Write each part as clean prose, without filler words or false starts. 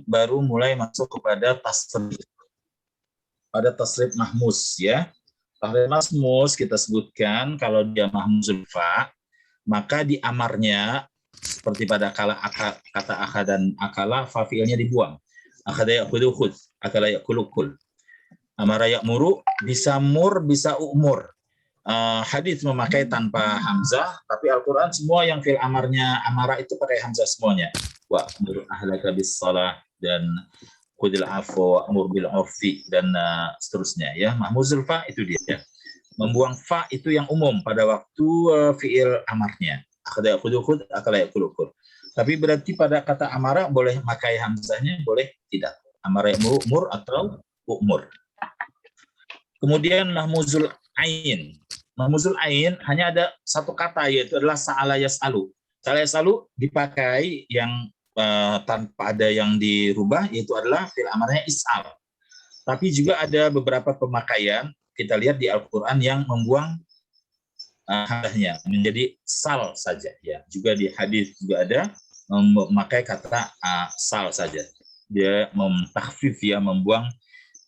baru mulai masuk kepada tasrif. Pada tasrif mahmus ya. Tasrif mahmus kita sebutkan kalau dia mahmuzul fa, maka di amarnya seperti pada kata akad dan akala, fa fiilnya dibuang. Akada ya'khudhu khudh, akala ya'kulu kul. Amara ya'muru bisa mur, bisa umur. Hadis memakai tanpa hamzah, tapi Al-Quran semua yang fil amarnya amara itu pakai hamzah semuanya. Wa amur ahlaka bis salah dan khudil afwa amur bil urfi dan seterusnya ya. Mahmuzul fa itu dia. Membuang fa itu yang umum pada waktu fiil amarnya. Akada ya'khudhu khudh, akala ya'kulu kul. Tapi berarti pada kata amara boleh pakai hamzahnya, boleh tidak. Amara ya'muru umur atau umur. Kemudian mahmuzul ain. Mahmuzul ain hanya ada satu kata, yaitu adalah sa'ala yas'alu. Sa'ala yas'alu dipakai yang tanpa ada yang dirubah, yaitu adalah fil amarnya is'al. Tapi juga ada beberapa pemakaian, kita lihat di Al-Quran yang membuang hamzahnya menjadi sal saja. Ya, juga di hadis juga ada memakai kata sal saja. Dia memtakhfif ya, membuang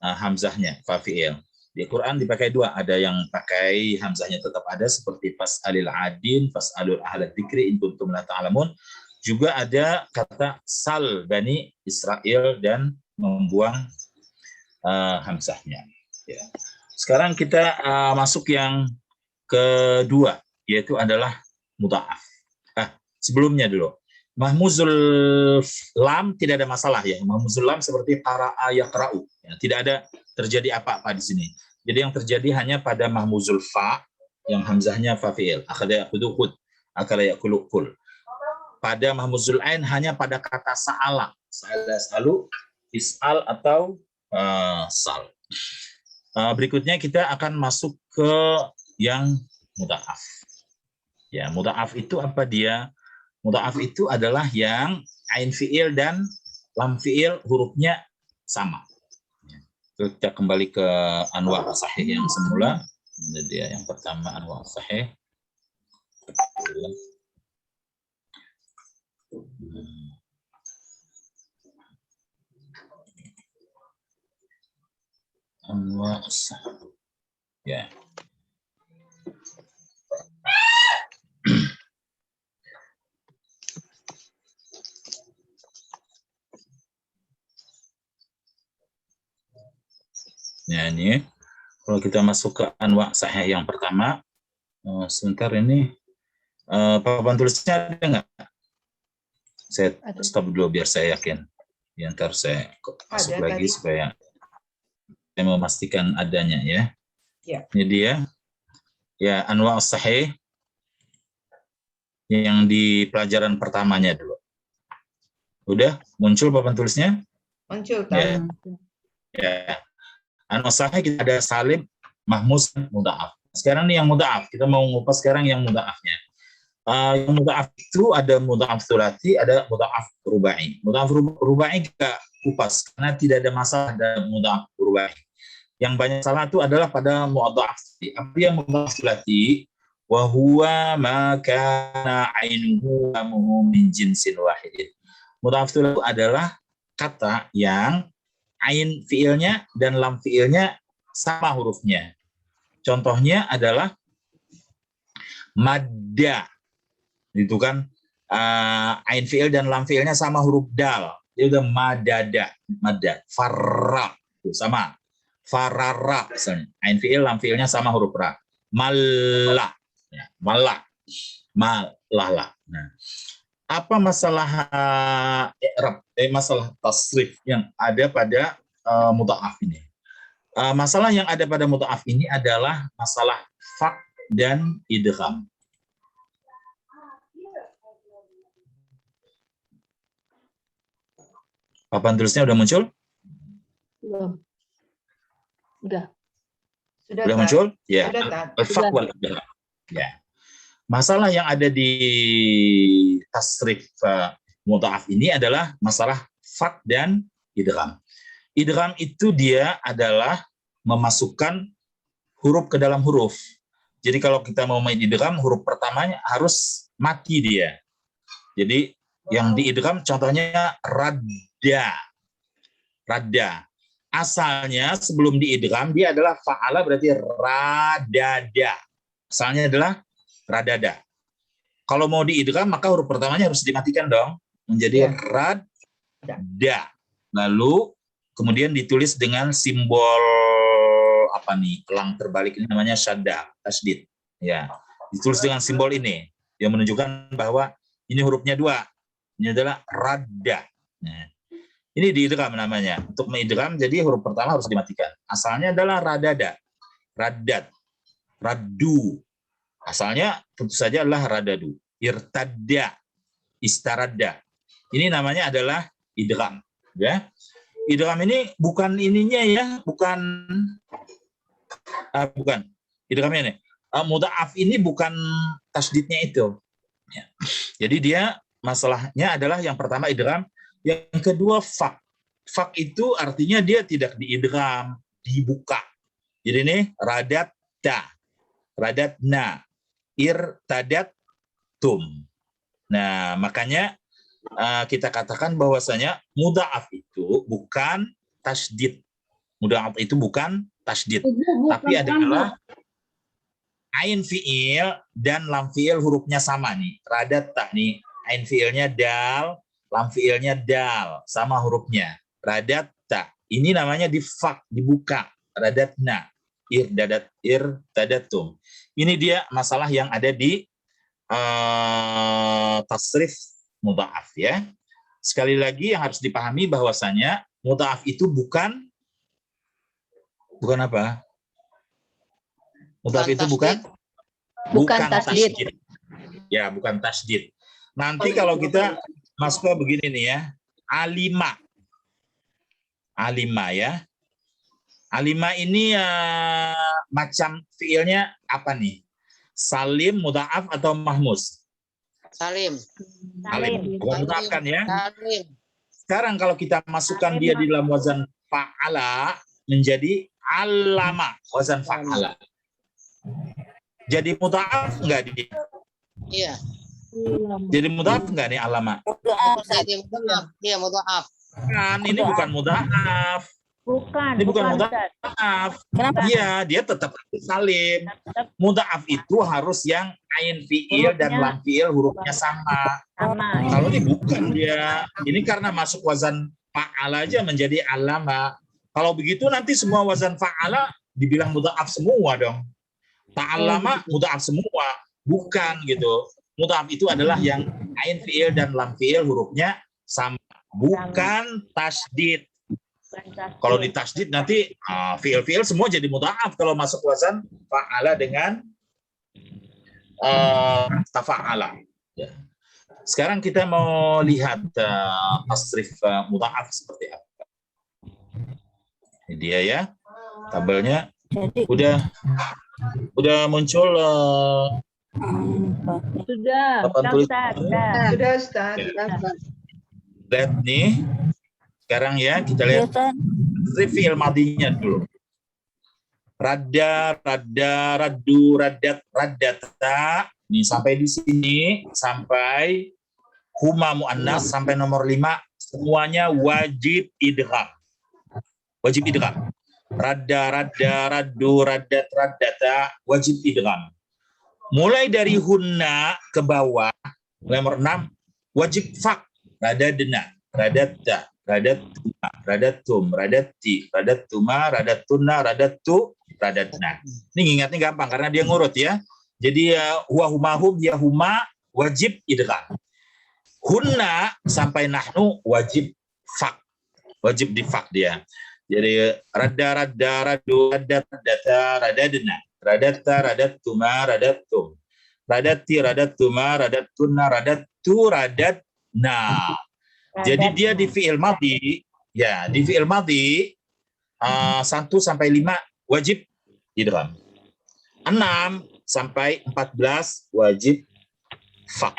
hamzahnya, fa fi'il. Di Quran dipakai dua, ada yang pakai hamzahnya tetap ada seperti fas'alil adin, fas'alul ahla dzikri in kuntum la ta'lamun. Juga ada kata sal bani Israel dan membuang hamzahnya. Ya. Sekarang kita masuk yang kedua, yaitu adalah mudha'af. Sebelumnya dulu. Mahmuzul lam tidak ada masalah ya. Mahmuzul lam seperti qara'a yaqra'u. Ya, tidak ada terjadi apa-apa di sini. Jadi yang terjadi hanya pada mahmuzul fa yang hamzahnya fa fi'il. Akhada ya'khudhu khudh, akala ya'kulu kul. Pada mahmuzul ain hanya pada kata sa'ala. Sa'ala yas'alu, is'al atau sal. Berikutnya kita akan masuk ke yang mudha'af. Ya, mudha'af itu apa dia? Mudha'af itu adalah yang ain fi'il dan lam fi'il hurufnya sama. Kita kembali ke anwa' sahih yang semula. Ini dia yang pertama, anwa' sahih. Anwa' sahih. Ya. Ya, ini kalau kita masuk ke anwa' sahih yang pertama, sebentar ini papan tulisnya ada nggak? Saya stop dulu biar saya yakin. Ya, ntar saya masuk lagi tadi, supaya saya memastikan adanya ya. Ya. Ini dia. Ya, anwa' sahih yang di pelajaran pertamanya dulu. Udah muncul papan tulisnya? Muncul. Ya. Ya. Anwa' sahih kita ada salim, mahmuz, mudha'af. Sekarang nih yang mudha'af. Kita mau ngupas sekarang yang mudha'afnya. Yang mudha'af itu ada mudha'af tsulati, ada mudha'af rubai. Mudha'af rubai kita kupas karena tidak ada masalah ada mudha'af rubai. Yang banyak salah itu adalah pada mudha'af. Apa yang mudha'af tsulati? Wa huwa ma kana 'ainuhu min jinsin wahidin. Mudha'af tsulati adalah kata yang ain fiilnya dan lam fiilnya sama hurufnya. Contohnya adalah madda. Itu kan ain fiil dan lam fiilnya sama huruf dal. Itu udah madada, madda. Farra itu sama. Farara misalnya. Ain fiil lam fiilnya sama huruf ra. Malla. Ya, malla. Malala. Nah, apa masalah i'rab, masalah tasrif yang ada pada mudha'af ini? Masalah yang ada pada mudha'af ini adalah masalah fak dan idgham. Papan tulisnya udah muncul? Belum. Udah. Sudah muncul? Ya. Al-fak wal idgham. Ya. Masalah yang ada di tasrif mudha'af ini adalah masalah fak dan idgham. Idgham itu dia adalah memasukkan huruf ke dalam huruf. Jadi kalau kita mau main idgham, huruf pertamanya harus mati dia. Jadi yang diidgham contohnya radda. radda. Asalnya sebelum diidgham dia adalah fa'ala, berarti radada. Asalnya adalah radada. Kalau mau diidgham maka huruf pertamanya harus dimatikan dong, menjadi radda. Lalu kemudian ditulis dengan simbol apa nih? Elang terbalik ini namanya syadda, tasdid. Ya, ditulis dengan simbol ini yang menunjukkan bahwa ini hurufnya 2. Ini adalah radda. Nah, ini diidgham namanya. Untuk mengidgham jadi huruf pertama harus dimatikan. Asalnya adalah radada, raddat, raddu. Asalnya tentu saja adalah radadu. Irtadda, istaradda. Ini namanya adalah idgham. Ya, idgham ini bukan ininya ya, bukan idghamnya ini. Mudha'af ini bukan tasdidnya itu. Ya. Jadi dia masalahnya adalah yang pertama idgham, yang kedua fak. Fak itu artinya dia tidak diidgham, dibuka. Jadi ini radatta, radatna, irtadattum. Nah, makanya kita katakan bahwasanya mudha'af itu bukan tasdid. Mudha'af itu bukan tasdid, tapi adalah ain fiil dan lam fiil hurufnya sama nih. Radatta nih, ain fiilnya dal, lam fiilnya dal, sama hurufnya. Radatta. Ini namanya difak, dibuka. Radatna, irtadatum. Ini dia masalah yang ada di tasrif mudha'af ya. Sekali lagi yang harus dipahami bahwasanya mudha'af itu bukan apa? Mudha'af itu bukan tasdid. Ya, bukan tasdid. Nanti kalau kita masuk ke begini nih ya, alima ya. Alima ini macam fiilnya apa nih? Salim, mudha'af atau mahmus? Salim. Bukan mudha'af kan ya? Salim. Sekarang kalau kita masukkan dia di dalam wazan fa'ala menjadi alama, wazan fa'ala. Jadi mudha'af enggak dia? Iya. Jadi mudha'af enggak nih alama? Iya, mudha'af. Kan ini bukan mudha'af. Ini bukan mudha'af. Kenapa? Iya, dia tetap salim. Mudha'af itu harus yang ain fiil dan lam fiil hurufnya sama. Kalau ini bukan dia. Ini karena masuk wazan fa'ala aja menjadi alama. Kalau begitu nanti semua wazan fa'ala dibilang mudha'af semua dong. Ta'allama mudha'af semua, bukan gitu. Mudha'af itu adalah yang ain fiil dan lam fiil hurufnya sama, bukan tasdid. Kalau di tasdid nanti fiil-fiil semua jadi mudha'af kalau masuk wazan fa'ala dengan tafa'ala. Ya. Sekarang kita mau lihat tasrif mudha'af seperti apa. Ini dia ya, tabelnya udah muncul. Sudah. Sudah, Ustaz. Lihat nih. Sekarang ya kita lihat fiil madinya dulu. Radda, raddu, raddat, raddata. Nih sampai di sini, sampai huma muannas sampai nomor 5 semuanya wajib idgham. Wajib idgham. Radda, raddu, raddat, raddata, wajib idgham. Mulai dari hunna ke bawah, nomor 6, wajib fak. Radadna, radatta, radattuma, radattum, radatti, radattuma, radattunna, radattu, radatna. Ini ingatnya gampang karena dia ngurut ya. Jadi huwa humahum ya huma wajib idgham. Hunna sampai nahnu wajib fak. Wajib difak dia. Jadi radda, raddu, raddat, raddata, radadna, radatta, radattuma, radattum, radatti, radattuma, radattunna, radattu, radatna. Jadi dia di fi'il madhi, ya di fi'il madhi 1 sampai 5 wajib idgham. 6 sampai 14 wajib fak.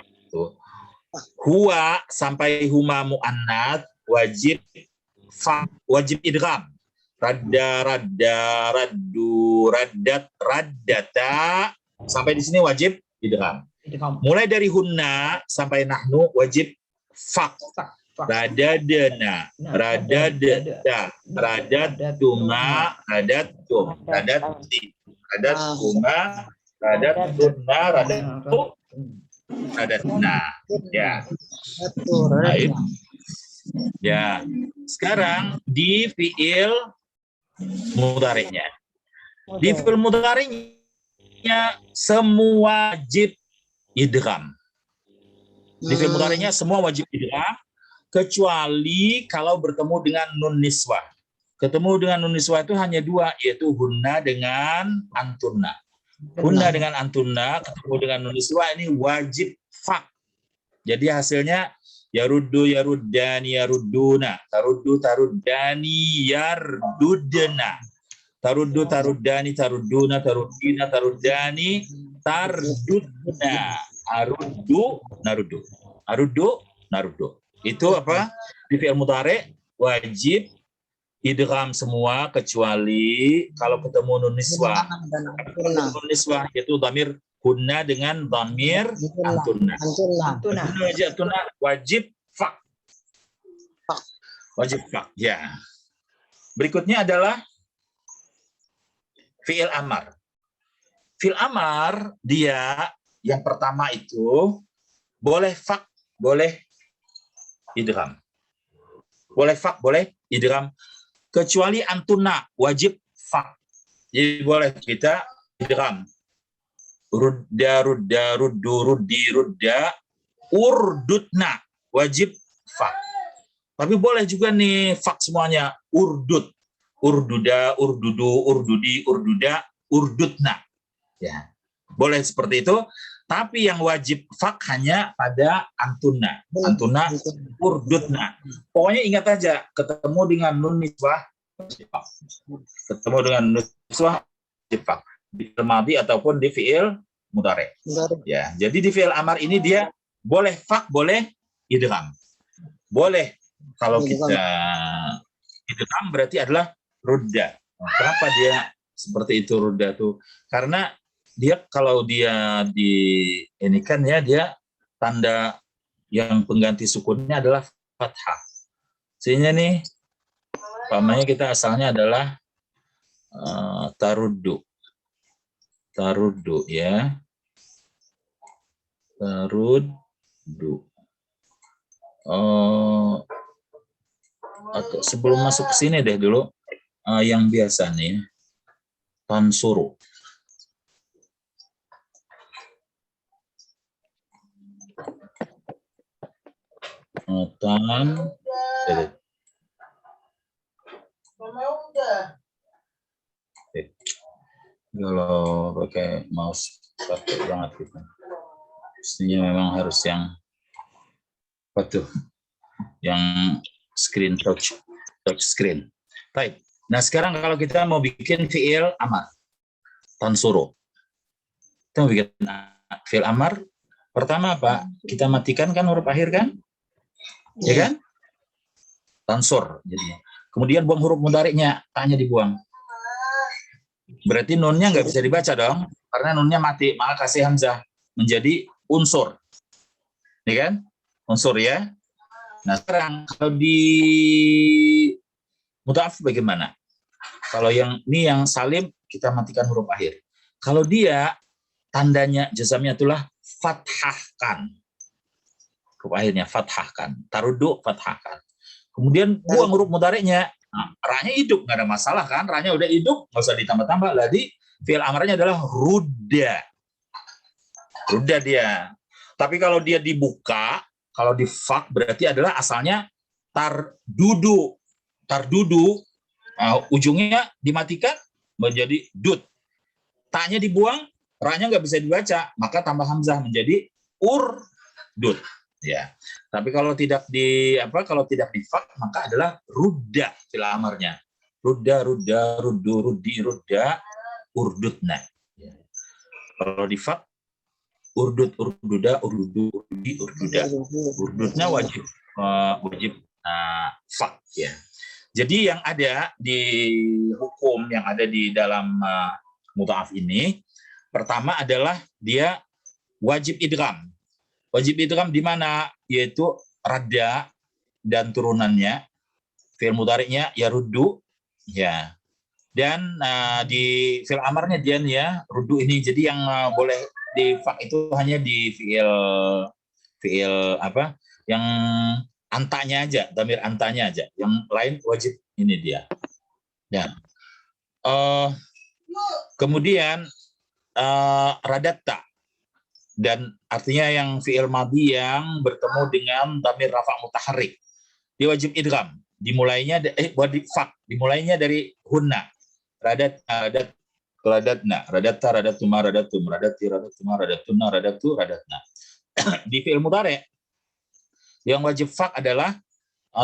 Huwa sampai huma muannats wajib fak, wajib idgham. Radda, raddu, raddat, raddata sampai di sini wajib idgham. Mulai dari hunna sampai nahnu wajib fak. radadna, radadda, radatuma, radatum, radatti, radatuma, radatunna, radatu, radatna. Ya. Betul. Baik. Ya. Sekarang di fiil mudhari'nya. Di fiil mudhari'nya semua wajib idgham. Di fiil mudhari'nya semua wajib idgham kecuali kalau bertemu dengan nun niswah. Ketemu dengan nun niswah itu hanya dua, yaitu hunna dengan antunna. Hunna dengan antunna ketemu dengan nun niswah ini wajib fak. Jadi hasilnya yaruddu yaruddani yarudduna, taruddu taruddani yardudna. Taruddu taruddani tarudduna taruddina taruddani tardudna. Aruddu naruddu. Aruddu naruddu. Itu apa? Di fi'il mudhari' wajib idgham semua kecuali kalau ketemu nun niswah. Nun niswah yaitu dhamir hunna dengan dhamir antunna. Antunna. Antunna wajib fak. Wajib fak. Ya. Berikutnya adalah fi'il amar. Fi'il amar dia yang pertama itu boleh fak, boleh idgham. Boleh fak, boleh idgham. Kecuali antunna wajib fak. Jadi boleh kita idgham. Rudda, rudda, ruddu, ruddi, rudda, urdutna wajib fak. Tapi boleh juga nih fak semuanya. Urdut, urduda, urdudu, urdudi, urduda, urdutna. Ya. Boleh seperti itu. Tapi yang wajib fak hanya pada antunna. Antunna, urdutna. Pokoknya ingat aja, ketemu dengan nun niswah, ketemu dengan nun niswah, wajib fak. Di fi'il madhi ataupun di fi'il mudhari'. Ya, jadi di fi'il amar ini dia boleh fak, boleh idgham. Boleh kalau kita idgham berarti adalah rudda. Kenapa dia seperti itu rudda tuh? Karena dia kalau dia di ini kan ya dia tanda yang pengganti sukunnya adalah fathah. Sehingga nih pamannya kita asalnya adalah taruddu. Taruddu ya. Taruddu. Atau sebelum masuk ke sini deh dulu yang biasa nih. Tansuru. Kalau pakai mouse pakai banget gitu. Mestinya memang harus yang apa tuh? Yang screen touch screen. Baik. Nah sekarang kalau kita mau bikin fi'il amar, tansuru. Kita mau bikin fi'il amar. Pertama apa? Kita matikan kan huruf akhir kan? Ya kan? Tansur jadinya. Kemudian buang huruf mudhari'nya, ta-nya dibuang. Berarti nunnya nggak bisa dibaca dong, karena nunnya mati, maka kasih hamzah menjadi unsur. Ya kan? Unsur ya. Nah, sekarang kalau di mudhaf bagaimana? Kalau yang ini yang salim kita matikan huruf akhir. Kalau dia tandanya jazamnya itulah fathahkan. Huruf akhirnya fathahkan. Taruddu fathahkan. Kemudian buang huruf mudhari'nya. Nah, ra-nya hidup, nggak ada masalah kan? Ra-nya udah hidup, nggak usah ditambah-tambah. Jadi fi'il amarnya adalah rudda. Rudda dia. Tapi kalau dia dibuka, kalau di fak berarti adalah asalnya tardudu. Tardudu, ujungnya dimatikan menjadi dud. Ta-nya dibuang, ra-nya nggak bisa dibaca, maka tambah hamzah menjadi urdud. Ya, tapi kalau tidak di kalau tidak di fak maka adalah rudda fi'il amarnya. Rudda, rudda, ruddu, ruddi, rudda, urdutna. Ya. Kalau di fak urdut, urduda, urdudu, urdi, urduda. Urdutna wajib fak ya. Jadi yang ada di hukum yang ada di dalam mudha'af ini pertama adalah dia wajib idgham. Wajib idgham di mana? Yaitu radda dan turunannya. Fi'il mudhari'nya yaruddu, ya. Dan di fi'il amarnya dia ya ruddu ini. Jadi yang boleh di fak itu hanya di fi'il apa? Yang antanya aja, dhamir antanya aja. Yang lain wajib ini dia. Ya. Kemudian radatta, dan artinya yang fi'il madhi yang bertemu dengan dhamir rafa' mutaharrik. Dia wajib idgham. Dimulainya dimulainya dari hunna. Radatna, radatta, radatuma, radatum, radati, radatuma, radatuna, radatu, radatna. Di fi'il mudhari' yang wajib fak adalah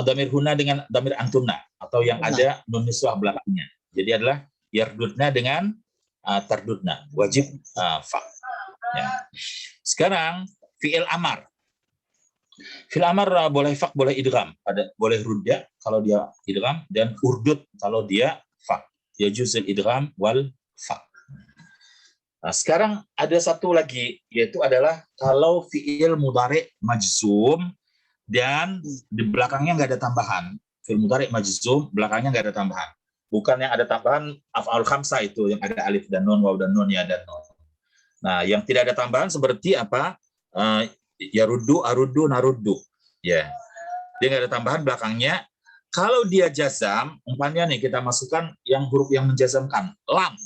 dhamir hunna dengan dhamir antunna, atau yang ada nun niswah belakangnya. Jadi adalah yardudna dengan tardudna, wajib fak. Ya. Sekarang fi'il amar. Fi'il amar boleh fak, boleh idgham, boleh rudda kalau dia idgham, dan urdud kalau dia fak. Yajuzul idgham wal fak. Nah, sekarang ada satu lagi, yaitu adalah kalau fi'il mudhari' majzum dan di belakangnya nggak ada tambahan. Fi'il mudhari' majzum, belakangnya nggak ada tambahan. Bukan yang ada tambahan af'al khamsah itu, yang ada alif dan nun, waw dan nun, ya dan nun. Nah, yang tidak ada tambahan seperti apa? Yaruddu, aruddu, naruddu. Ya. Dia nggak ada tambahan belakangnya. Kalau dia jazam, umpamanya nih kita masukkan yang huruf yang menjazamkan, lam.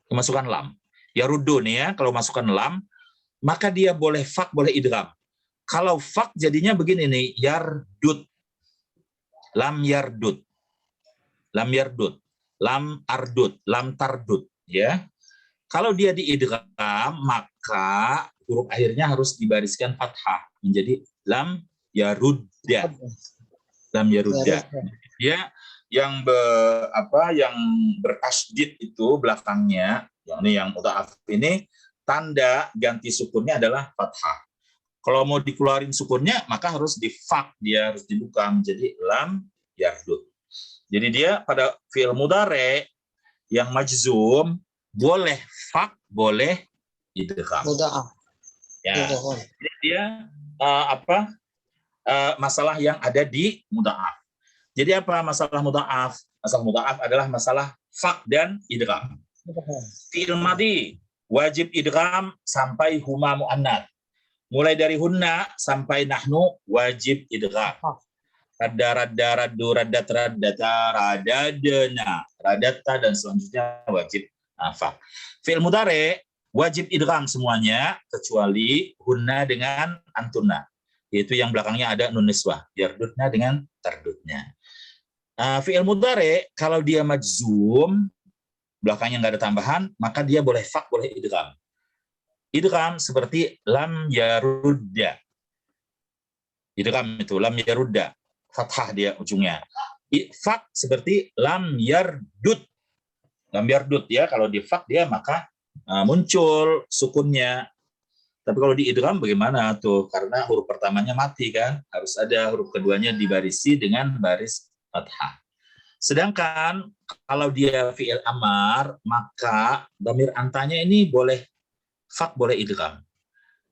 Masukkan lam. Yaruddu nih ya, kalau masukkan lam, maka dia boleh fak, boleh idgham. Kalau fak jadinya begini nih, yardud. Lam yardud. Lam yardud. Lam ardud. Lam tardud. Ya. Kalau dia diidgham, maka huruf akhirnya harus dibariskan fathah menjadi lam yarudda. Lam yarudda. Dia yang yang bertasydid itu belakangnya, yang mudha'af ini tanda ganti sukunnya adalah fathah. Kalau mau dikeluarin sukunnya maka harus difak, dia harus dibuka menjadi lam yardud. Jadi dia pada fi'il mudhari' yang majzum boleh fak, boleh idgham. Ya. Jadi dia masalah yang ada di mudha'af. Jadi apa masalah mudha'af? Masalah mudha'af adalah masalah fak dan idgham. Fi'il madhi wajib idgham sampai huma muannats. Mulai dari hunna sampai nahnu wajib idgham. Radda, raddu, raddat, raddata, radadna, radatta, dan selanjutnya wajib fak. Fi'il mudhari wajib idgham semuanya kecuali hunna dengan antunna, yaitu yang belakangnya ada nun niswah, yardudna dengan tardudnya. Fi'il mudhari kalau dia majzum, belakangnya nggak ada tambahan, maka dia boleh fak, boleh idgham. Idgham seperti lam yarudda. Idgham itu lam yarudda, fathah dia ujungnya. Fak seperti lam yardud. Lam yardud ya, kalau di fak dia maka muncul sukunnya. Tapi kalau di idgham bagaimana tuh? Karena huruf pertamanya mati kan, harus ada huruf keduanya dibarisi dengan baris fathah. Sedangkan kalau dia fi'il amar, maka dhamir antanya ini boleh fak, boleh idgham.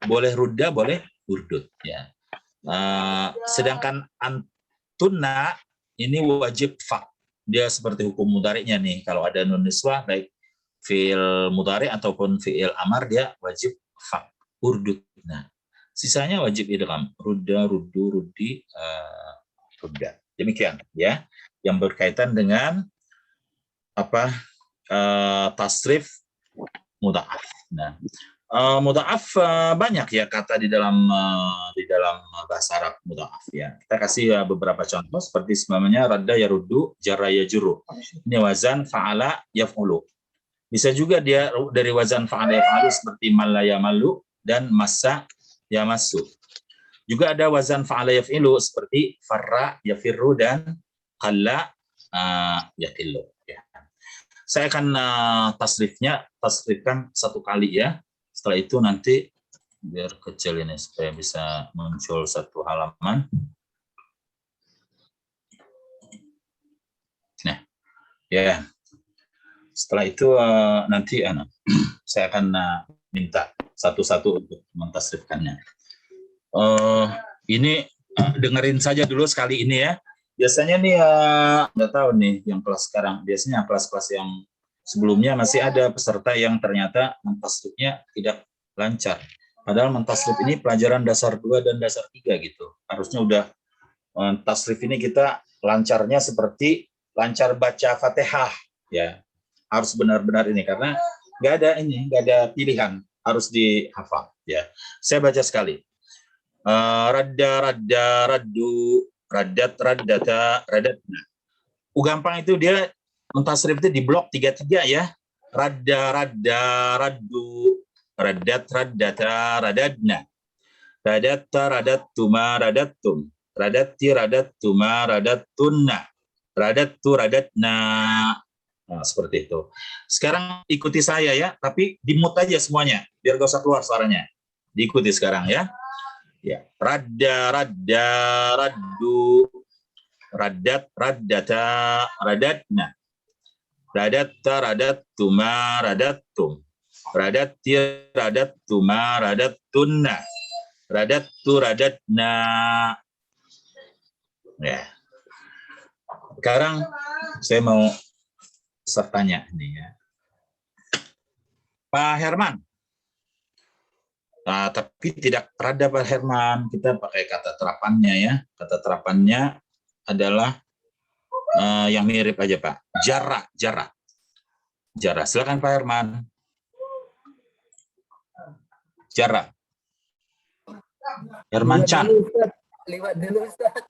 Boleh rudda, boleh urdud ya. Sedangkan antunna ini wajib fak. Dia seperti hukum mudhari'nya nih, kalau ada nun niswah baik fi'il mudhari' ataupun fi'il amar dia wajib fak, urdud. Nah, sisanya wajib idgham, rudda, ruddu, ruddi, rudda. Demikian ya, yang berkaitan dengan tasrif mudha'af. Nah, mudha'af banyak ya kata di dalam bahasa Arab mudha'af ya. Kita kasih beberapa contoh seperti namanya radda yaruddu, jarra yajurru. Ini wazan fa'ala yaf'ulu. Bisa juga dia dari wazan fa'ala yaf'alu seperti malla yamallu dan massa yamassu. Juga ada wazan fa'ala yaf'ilu seperti farra yafirru dan qalla yaqillu ya. Saya akan tasrifkan satu kali ya. Setelah itu nanti biar kecil ini supaya bisa muncul satu halaman. Nah, ya. Setelah itu nanti saya akan minta satu-satu untuk mentasrifkannya. Ini dengerin saja dulu sekali ini ya. Biasanya nih nggak tahu nih yang kelas sekarang. Biasanya kelas-kelas yang sebelumnya masih ada peserta yang ternyata mentasrifnya tidak lancar. Padahal mentasrif ini pelajaran dasar 2 dan dasar 3 gitu. Harusnya udah tasrif ini kita lancarnya seperti lancar baca Fatihah ya. Harus benar-benar ini karena nggak ada pilihan, harus dihafal ya. Saya baca sekali. Radda radda raddu raddat raddata raddatna. Gampang itu dia mentasrif itu di blok 3-3 ya. Radda radda raddu raddat raddata raddadna. Radatta radattuma radattum. Radatti radattuma radattunna. Radattu radatna. Nah, seperti itu. Sekarang ikuti saya ya, tapi di-mute aja semuanya biar gak usah keluar suaranya. Diikuti sekarang ya. Ya, radda radda raddu raddat raddata radatna. Radatta radattuma radattum. Radatti radattuma radattunna. Radattu radatna. Ya. Sekarang saya mau sertanya ini ya. Pak Herman. Tapi tidak radda Pak Herman, kita pakai kata terapannya ya. Kata terapannya adalah yang mirip aja Pak. Jara, jara. Jara. Silakan Pak Herman. Jara. Herman Chan. Lewat dulu Ustaz.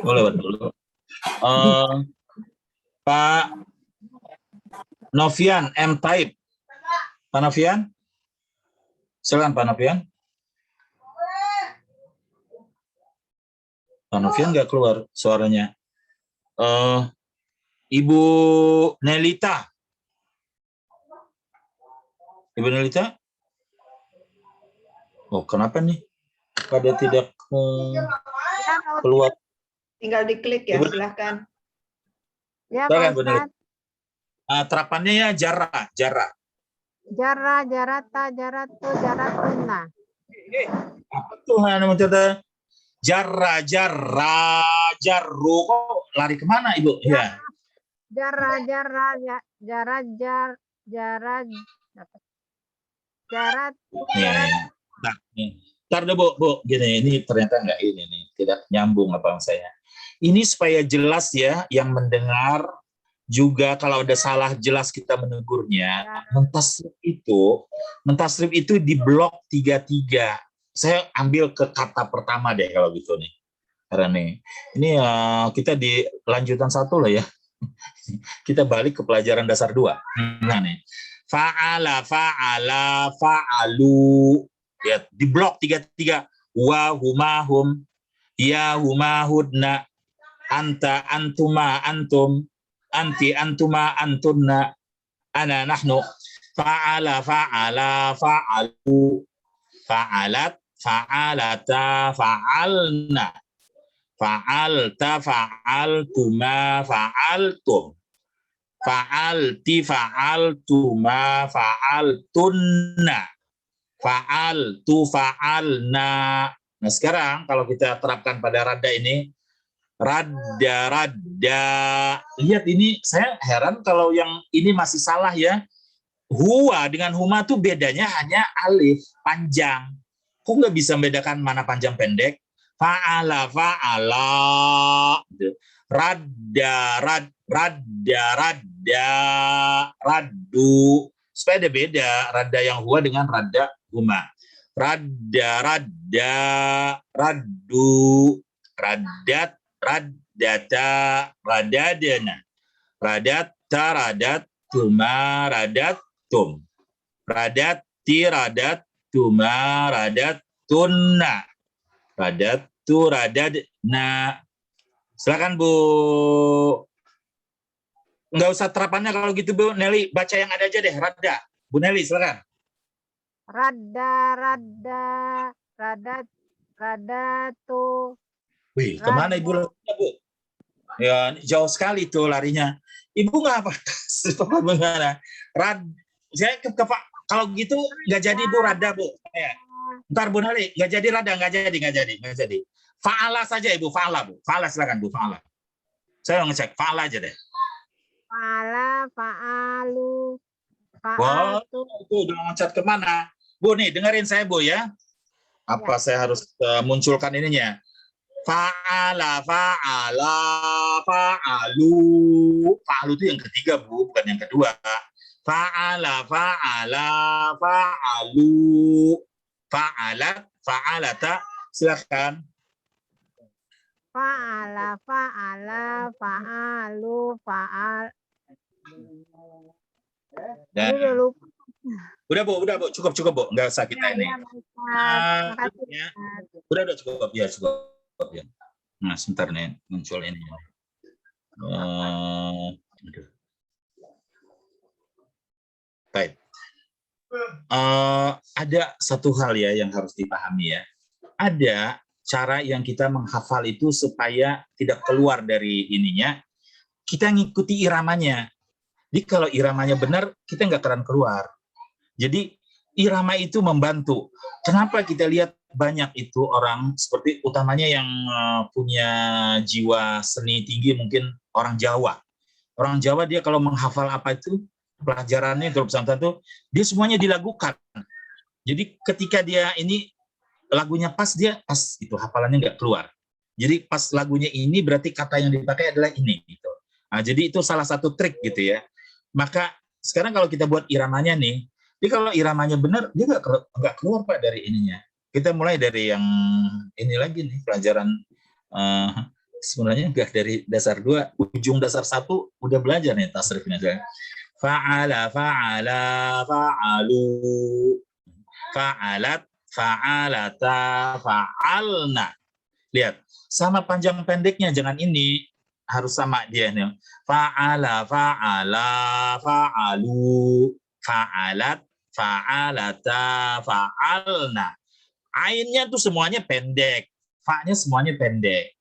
Oh, lewat dulu. Pak Novian M. Taib. Pak Novian. Silakan Pak Novian. Pak Novian nggak keluar suaranya. Ibu Nelita. Ibu Nelita? Oh, kenapa nih? Pada tidak keluar. Tinggal diklik ya, silahkan. Ya, Silakan, Pak Bu Nelita. Ustaz. Terapannya ya jara, jara. Jara, jarata, jaratu, jaratuna. Apa tuh namanya kata jara, jara, jaru? Kok lari kemana Ibu? Ya. Jara, jara, jara, jara, jarat, Nih. Nah, nih. Ntar deh Bu, gini, ini ternyata enggak ini nih, tidak nyambung apa saya. Ini supaya jelas ya, yang mendengar juga kalau ada salah jelas kita menegurnya. Mentasrif itu di blok 3-3. Saya ambil ke kata pertama deh kalau gitu nih. Karena nih, ini kita di lanjutan 1 lah ya. Kita balik ke pelajaran dasar 2. Nah nih, fa'ala, fa'ala, fa'alu. Ya, di blok 3-3. Wa huma hum, ya huma hudna, anta antuma antum, anti antuma antunna, ana nahnu. Fa'ala, fa'ala, fa'alu, fa'alat, fa'alata, fa'alna, fa'alta, fa'altuma, fa'altum, fa'alti, fa'altuma, fa'altunna, fa'altu, fa'alna. Nah sekarang kalau kita terapkan pada radda ini, radda, radda. Lihat ini, saya heran kalau yang ini masih salah ya. Huwa dengan huma tuh bedanya hanya alif, panjang. Kok nggak bisa membedakan mana panjang pendek? Fa'ala, fa'ala. Radda, radda, radda, raddu. Supaya ada beda, radda yang huwa dengan radda huma. Radda, radda, raddu, raddat, raddata, radadana, radatta, radattuma, radattum, radatti, radattuma, radattunna, radattu, radadna. Silakan Bu. Nggak usah terapannya kalau gitu Bu Nelly, baca yang ada aja deh, radda. Bu Nelly silakan. Radda, radda, radat, radatu. Wih, kemana Ibu larinya, Bu? Ya, jauh sekali tuh larinya. Ibu nggak apa? Bagaimana? Saya kalau gitu nggak jadi Bu radda Bu. Ya. Ntar Bu Nelly nggak jadi radda, nggak jadi. Fa'ala saja Ibu, fa'ala Bu. Fa'ala silakan Bu, fa'ala. Saya ngecek, fa'ala aja deh. Fa'ala, fa'alu, Wah, fa'altu. itu udah loncat kemana? Bu nih, dengerin saya Bu ya. Apa saya harus munculkan ininya? Fa'ala, fa'ala, fa'alu. Fa'alu itu yang ketiga Bu, bukan yang kedua. Fa'ala, fa'ala, fa'alu. Fa'alat, fa'alata. Silakan. Fa'ala, fa'ala, fa'alu, fa'al. Dan, Udah lupa. udah Bu, cukup Bu, nggak usah kita ini. Ya, Ustaz. Makasih. Ya. Ustaz. Udah cukup ya. Nah, sebentar nih muncul ini. Aduh. Baik. Ada satu hal ya yang harus dipahami ya. Ada cara yang kita menghafal itu supaya tidak keluar dari ininya. Kita ngikuti iramanya. Jadi kalau iramanya benar, kita nggak akan keluar. Jadi irama itu membantu. Kenapa kita lihat banyak itu orang seperti utamanya yang punya jiwa seni tinggi, mungkin orang Jawa. Orang Jawa dia kalau menghafal apa itu pelajarannya itu pesantren itu dia semuanya dilakukan. Jadi ketika dia ini lagunya pas, dia pas itu hafalannya nggak keluar. Jadi pas lagunya ini berarti kata yang dipakai adalah ini gitu. Nah, jadi itu salah satu trik gitu ya. Maka sekarang kalau kita buat iramanya nih, jadi kalau iramanya benar dia nggak keluar Pak dari ininya. Kita mulai dari yang ini lagi nih pelajaran sebenarnya nggak dari dasar 2, ujung dasar 1 udah belajar nih tasrifnya. Fa'ala, fa'ala, fa'alu, fa'alat, fa'alata, fa'alna. Lihat, sama panjang pendeknya, jangan ini, harus sama dia nih. Fa'ala, fa'ala, fa'alu, fa'alat, fa'alata, fa'alna. Ainnya tuh semuanya pendek, fa-nya semuanya pendek.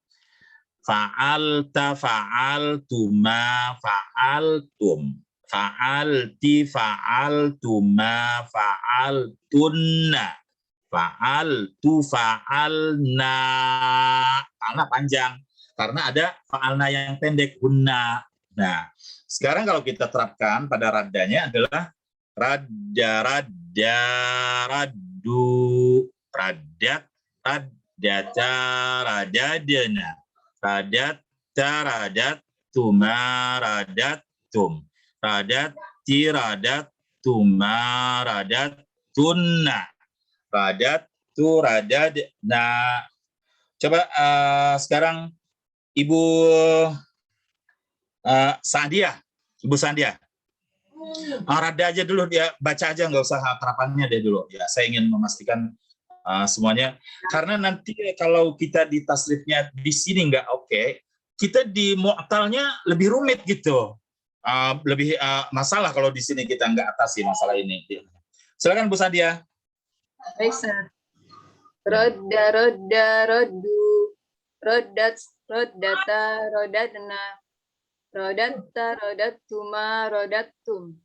Fa'alta, fa'altuma, fa'altum. Fa'alti, fa'altuma, fa'altunna. Fa'altu, fa'alna. Fa'alna panjang. Karena ada fa'alna yang pendek, hunna. Nah, sekarang kalau kita terapkan pada raddanya adalah radda, radda, raddu. Radat, raddata, radadna. Radatta, radattuma, radattum. Radatti, radattuma, radattunna. Radattu, radadna. Coba sekarang Ibu Sandia. Ibu Sandia. Rada aja dulu, dia baca aja, nggak usah terapannya deh dulu. Ya, saya ingin memastikan semuanya. Karena nanti kalau kita di tasrifnya di sini nggak oke, kita di mu'talnya lebih rumit gitu. Lebih masalah kalau di sini kita nggak atasi masalah ini. Silakan Bu Sadia. Baik, Sir. Rodda, rodda, roddu. Rodat, rodata, rodatna. Rodatta, rodattuma, rodattum.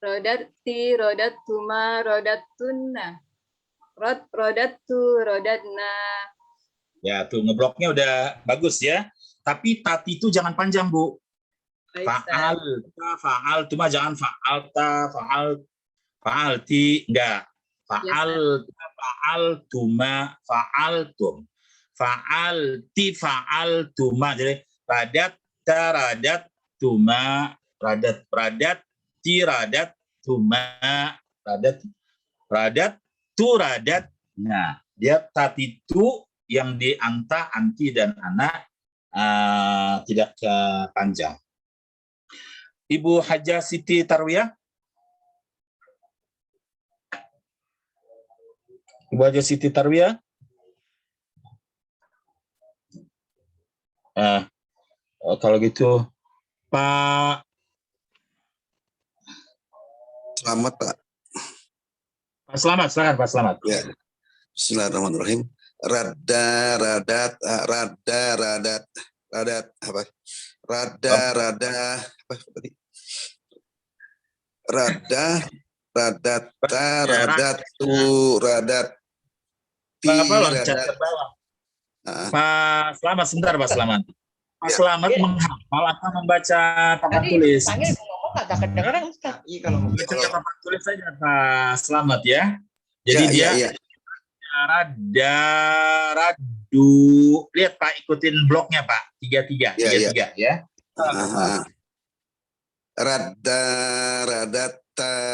Rodatti, rodattuma, rodattunna. Rodattu, rodatna. Ya, tuh ngebloknya udah bagus ya. Tapi tati itu jangan panjang, Bu. Baik, Fa'al, fa'al, cuma jangan fa'alta, fa'alti, enggak. Fa'al, fa'altuma, fa'altum. Fa'alti, fa'altuma. Jadi radatta, radattuma, radatti, radattuma, radattu, radat. Nah, dia tati itu yang di anta, anti, dan anak tidak panjang. Ibu Hajah Siti Tarwiyah. Ibu Hajah Siti Tarwiyah. Kalau gitu, Pak. Selamat, Pak. Pak Selamat, silakan Pak Selamat. Ya. Bismillahirrahmanirrahim. Radda, radat, radda, radat, radat apa? Radda, rada apa tadi? Radda, radatta, radatu, radat, Bapak loncat ke bawah. Pak Selamat, sebentar Pak Selamat. Pak Ya. Selamat menghafal atau membaca papan tulis? ngomong kagak kedengeran Ustaz. Baca papan tulis saja Pak Selamat ya. Jadi dia iya. rada, radu. Lihat Pak, ikutin bloknya Pak. 3-3 ya. Rada, radat,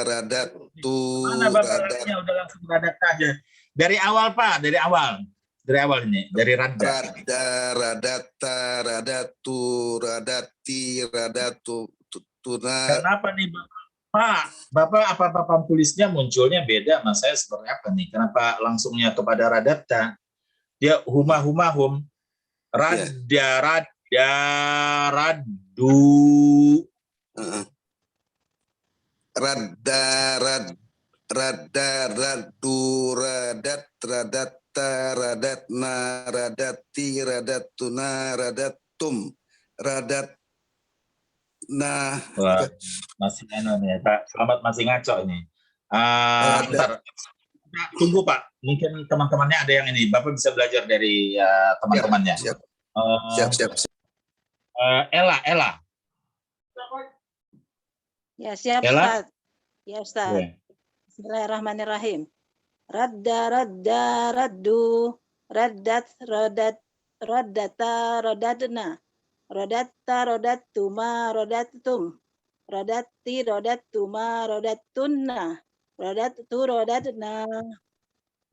radat, tu, Mana Bapak radat, lagunya udah langsung radat aja. Dari awal Pak, dari awal. Dari awal ini, dari rada. rada, radat, radat, tu, radati, radatu, tuna. Kenapa nih Bapak? Pak, Bapak apa papan tulisnya munculnya beda sama saya seperti apa nih? Kenapa langsungnya kepada radata? Dia hum. Rada, rada, radu. Rada, rada, radu, radat, radata, radatna, radati, radatuna, radatum, radat. Nah, Wah, masih nih Pak. Selamat masih ngaco ini. Bentar. Tunggu Pak. Mungkin teman-temannya ada yang ini. Bapak bisa belajar dari teman-temannya. siap. Eh, Siap. Ella. Ya, siap, Ella? Ustaz. Ya, Ustaz. Oke. Bismillahirrahmanirrahim. Radda, raddu. Raddat, raddata, raddadna. Rodatta, rodattuma, rodattum. Rodatti, rodattuma, rodattunna. Rodattu, rodatna.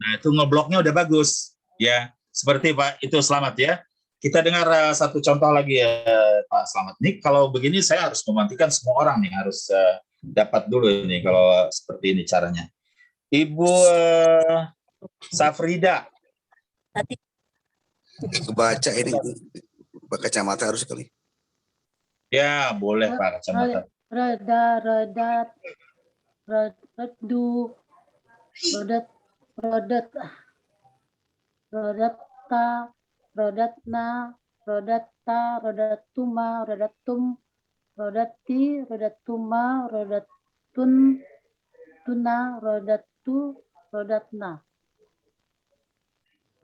Nah, itu ngebloknya udah bagus. Ya, seperti Pak, itu Selamat ya. Kita dengar satu contoh lagi ya Pak Selamat. Nih kalau begini saya harus memantikan semua orang nih, harus dapat dulu ini kalau seperti ini caranya. Ibu Safrida. Kebaca ini pakai kacamata harus sekali. Ya, boleh Pak kacamata. Rada, radat, radu, rodat, rodatta, rodatna, rodatta, rodatuma, rodattum, rodatti, rodattuma, rodattun, tuna, rodattu, rodatna.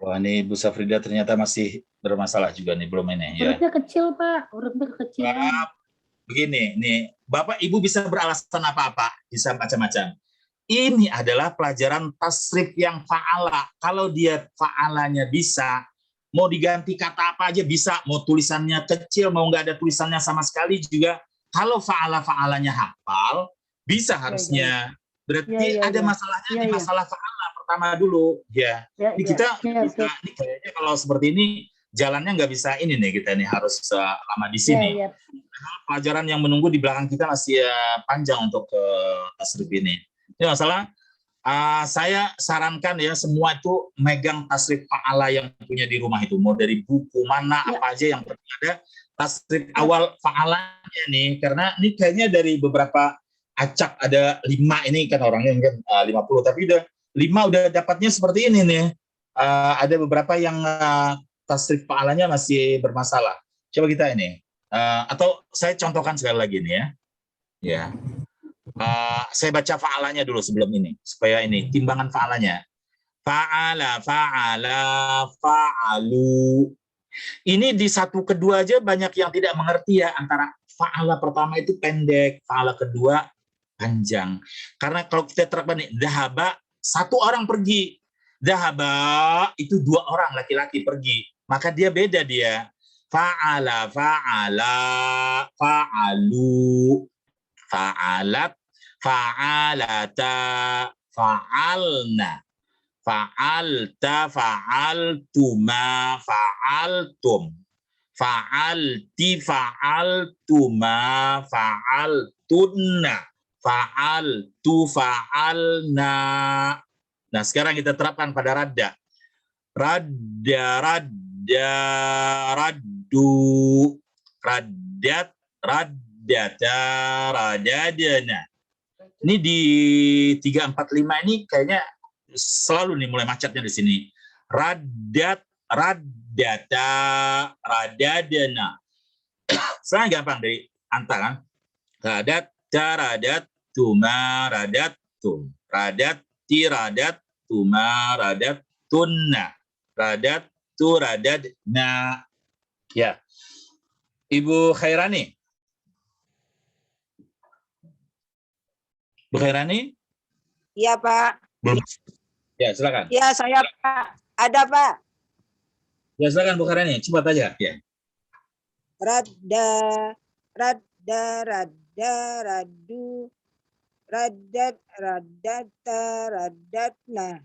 Wah, ini Ibu Safrida ternyata masih bermasalah juga nih, belum ini ya. Hurufnya kecil, Pak. Hurufnya kekecilan. Begini, nih Bapak Ibu bisa beralasan apa-apa, bisa macam-macam. Ini adalah pelajaran tasrif yang fa'ala. Kalau dia fa'alanya bisa, mau diganti kata apa aja bisa, mau tulisannya kecil, mau nggak ada tulisannya sama sekali juga. Kalau fa'alanya hafal, bisa harusnya. Berarti Ya. ada masalahnya di Ya. masalah fa'ala pertama dulu. Ya, ini kita bisa, ini kayaknya kalau seperti ini jalannya nggak bisa ini nih, kita nih harus lama di sini. Ya. Pelajaran yang menunggu di belakang kita masih panjang untuk tasrif ini. Ini masalah. Saya sarankan ya semua itu megang tasrif fa'ala yang punya di rumah itu, mau dari buku mana apa aja yang penting ada tasrif awal fa'alanya nih, karena ini kayaknya dari beberapa acak ada 5 ini kan orangnya mungkin 50, tapi udah 5 udah dapatnya seperti ini nih. Ada beberapa yang tasrif fa'alanya masih bermasalah. Coba kita ini. Atau saya contohkan sekali lagi nih ya. Ya. Saya baca fa'alanya dulu sebelum ini supaya ini timbangan fa'alanya. Fa'ala, fa'alu. Ini di satu kedua aja banyak yang tidak mengerti ya, antara fa'ala pertama itu pendek, fa'ala kedua panjang. Karena kalau kita terapkan nih, dahaba, satu orang pergi. Dahaba itu 2 orang laki-laki pergi. Maka dia beda dia. Fa'ala, fa'alu, fa'alat, fa'alata, fa'alna, fa'alta, fa'altuma, fa'altum, fa'alti, fa'altuma, fa'altunna, fa'altu, fa'alna. Nah, sekarang kita terapkan pada radda. Radda, raddu, raddat, raddata, radadana. Ini di 345 ini kayaknya selalu nih mulai macetnya di sini. Raddat, raddata, radadana. Sekarang gampang dari anta kan. Radatta, radattuma, radattum. Radatti, radattuma, radattunna. Radattu, Radatu, radadna. Ya. Ibu Khairani. Bu Khairani? Iya, Pak. Belum. Ya, silakan. Iya, saya, Pak. Ada, Pak. Ya, silakan Bu Khairani, cepat aja. Ya. Radda, radda, radda, radu, radat, radata, radatna,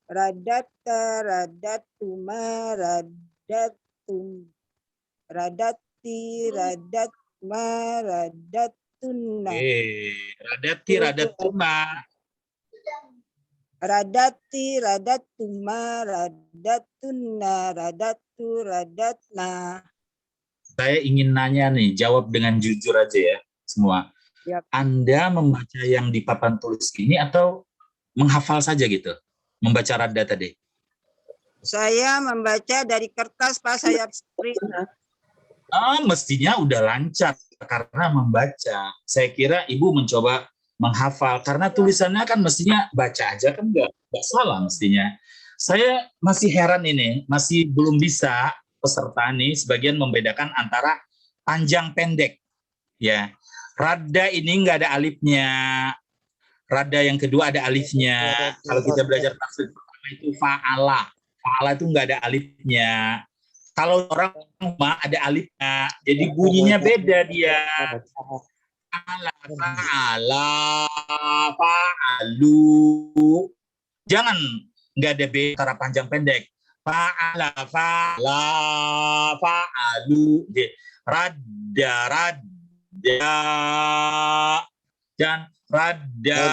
radata, radatuma, radatum, radati, radatma, radatunna, Radati, radatuma. radati, radatuma, radatunna, radatu, radatna. Saya ingin nanya nih, jawab dengan jujur aja ya, semua. Yap. Anda membaca yang di papan tulis ini atau menghafal saja gitu? Membaca radda tadi? Saya membaca dari kertas, Pak. Saya print. Mestinya udah lancar karena membaca. Saya kira Ibu mencoba menghafal, karena tulisannya kan mestinya baca aja kan nggak salah mestinya. Saya masih heran ini, masih belum bisa peserta nih sebagian membedakan antara panjang pendek. Ya, radda ini nggak ada alifnya. Radda yang kedua ada alifnya. Kalau kita belajar tafsir pertama itu fa'ala. Fa'ala itu nggak ada alifnya. Kalau orang mah ada alifnya. Jadi bunyinya beda dia. Fa'ala, fa'alu. Jangan nggak ada beda antara panjang pendek. Fa'ala, fa'ala, fa'alu. Radda, radda. Dan radda,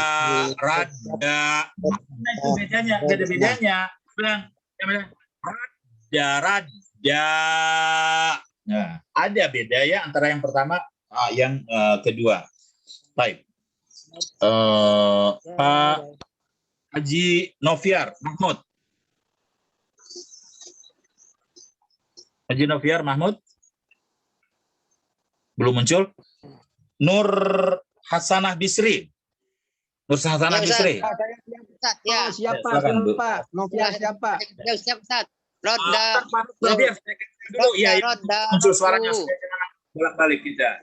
radda. Nah, itu bedanya, nggak ada bedanya. Radda, radda. Nah, ada beda ya antara yang pertama, yang kedua. Baik. Pak Haji Noviar Mahmud. Haji Noviar Mahmud. Belum muncul. Nur Hasanah Bisri. Nur Hasanah Bisri. Ya, siapa? Silakan, Bu. Siapa? Noviar siapa? Ya, siap, Ustaz. Roda, Noviar, dulu ya, roda, muncul suaranya rodu. bolak-balik kita.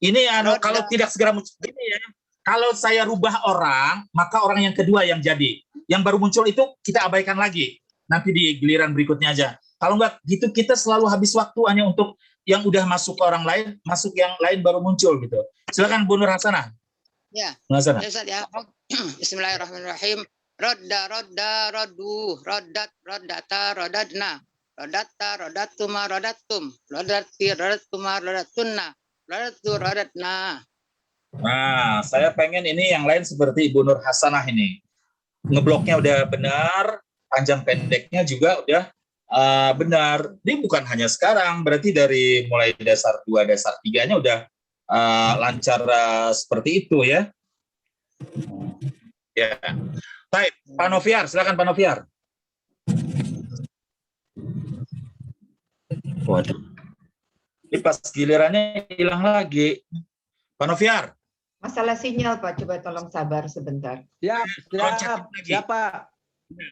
Ini kalau tidak segera muncul ini ya. Kalau saya rubah orang, maka orang yang kedua yang jadi. Yang baru muncul itu kita abaikan lagi. Nanti di giliran berikutnya aja. Kalau enggak gitu kita selalu habis waktu hanya untuk yang udah masuk ke orang lain, masuk yang lain baru muncul gitu. Silakan Bu Nur Hasanah. Ya. Nur Hasanah. Ya, Ustaz, ya. Bismillahirrahmanirrahim. Rodda, rodda, rodu, rodat, rodata, rodadna, rodata, rodatuma, rodatum, rodati, rodatuma, rodatunna, rodatu, rodatna. Nah, saya pengen ini yang lain seperti Ibu Nur Hasanah ini. Ngebloknya udah benar, panjang pendeknya juga udah benar. Ini bukan hanya sekarang, berarti dari mulai dasar 2, dasar 3-nya udah lancar seperti itu ya. Ya. Baik, Pak Noviar, silakan Pak Noviar. Waduh. Ini pas gilirannya hilang lagi. Pak Noviar. Masalah sinyal, Pak. Coba tolong sabar sebentar. Siapa?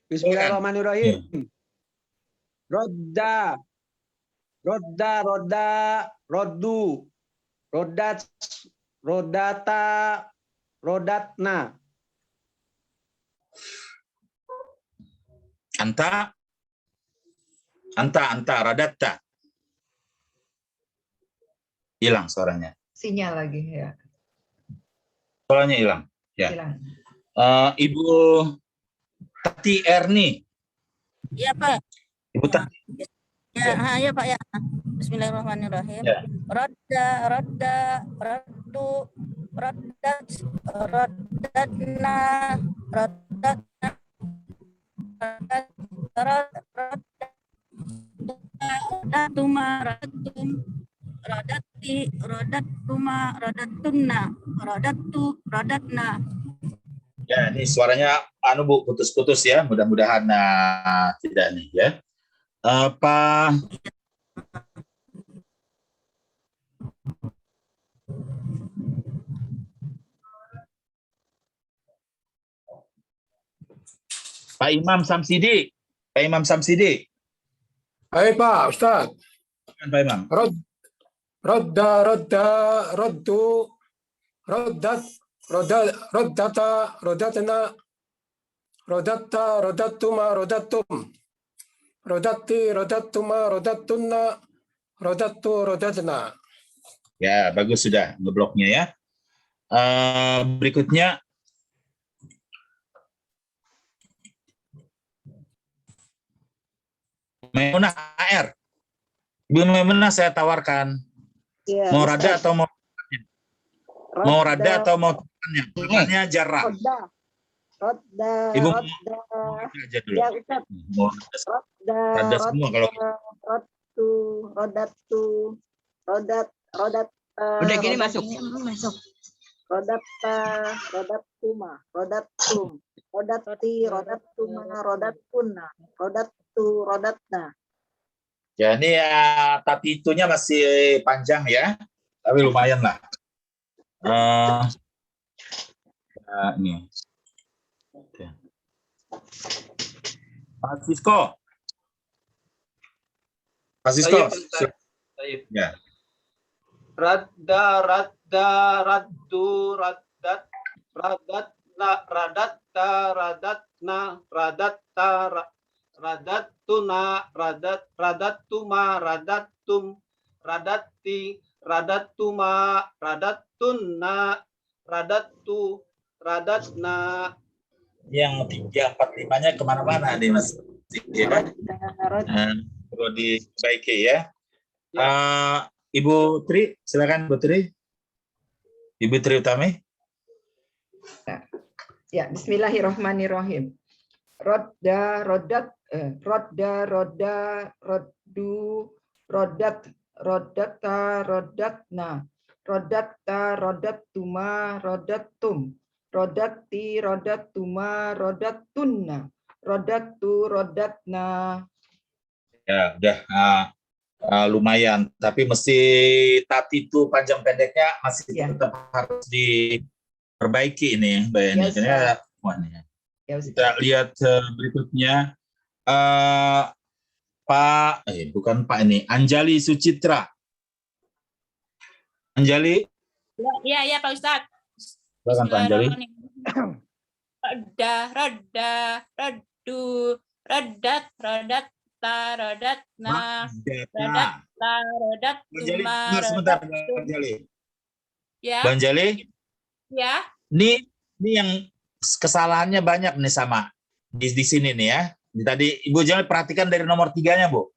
Bismillahirrahmanirrahim. Rodda, rodda, roda, rodu, rodat, rodata, rodatna. Anta, radatta. Hilang suaranya. Sinyal lagi ya. Suaranya hilang. Ya. Hilang. Ibu Tati Erni. Iya, Pak. Ibu Tati. Ya, Pak, ya. Bismillahirrahmanirrahim. Ya. Rodda, rodda, rodu, rodat, rodatna, rodatna, rodatuma, rodatum, rodati, rodatuma, rodatunna, rodatu, rodatna. Ya, ini suaranya Bu putus-putus ya. Mudah-mudahan tidak nih ya. Pak Imam Samsidi. Baik Pak Ustaz. Pak Imam. Rodda, roddu, roddat, roddata, roddatna, rodatta, rodattuma, rodattum, rodatti, rodattuma, rodattunna, rodattu, rodatna. Ya, bagus sudah ngebloknya ya. Berikutnya Maimunah AR. Ibu Maimunah saya tawarkan. Ya, Mau rada Ustaz. atau mau rada atau mau tekannya? Tekannya jarrah. Rodda, Ibu rodda. aja dulu. Ya, Ustaz. Mau Rodda, rada semua kalau rodtu, rodatu, rodat. Udah gini masuk. Rodatta, rodattuma, rodattum, rodatti, rodattuma, rodattunna, rodattu, rodatna. ya ini ya tapi itunya masih panjang ya. Tapi lumayan lah. Ini. Oke. Pak Sisko. Pak Sisko. Ya. Radda, raddu, raddat, radatna, radatta, radatna, radatta, radattuna, radattuma, radattum, radatti, radattuma, radattunna, radattu, radatna. Yang 3, 4, 5-nya kemana-mana nih Mas. Ya. Perlu diperbaiki ya. Ibu Tri, silakan Bu Tri. Ibu Tri Utami. Ya, bismillahirrahmanirrahim. Rodda, roddat, rodda, roddu, roddat, rodatta, rodatna, rodatta, rodattuma, rodattum, rodatti, rodattuma, rodattunna, rodattu, rodatna. Ya, udah lumayan, tapi mesti tati itu panjang pendeknya masih tetap harus diperbaiki ini Mbak Yani. Kita lihat berikutnya bukan Pak ini, Anjali Sucitra. Anjali. Ya Pak Ustadz. Silakan Pak Anjali. Rodda, roddu, rodat, rodatna, rodatta, rodattuma, sebentar Bang Anjali. Ya. Bang Anjali. Ya. Ini yang kesalahannya banyak nih sama di sini nih ya. Tadi Ibu jangan perhatikan dari nomor 3-nya Bu.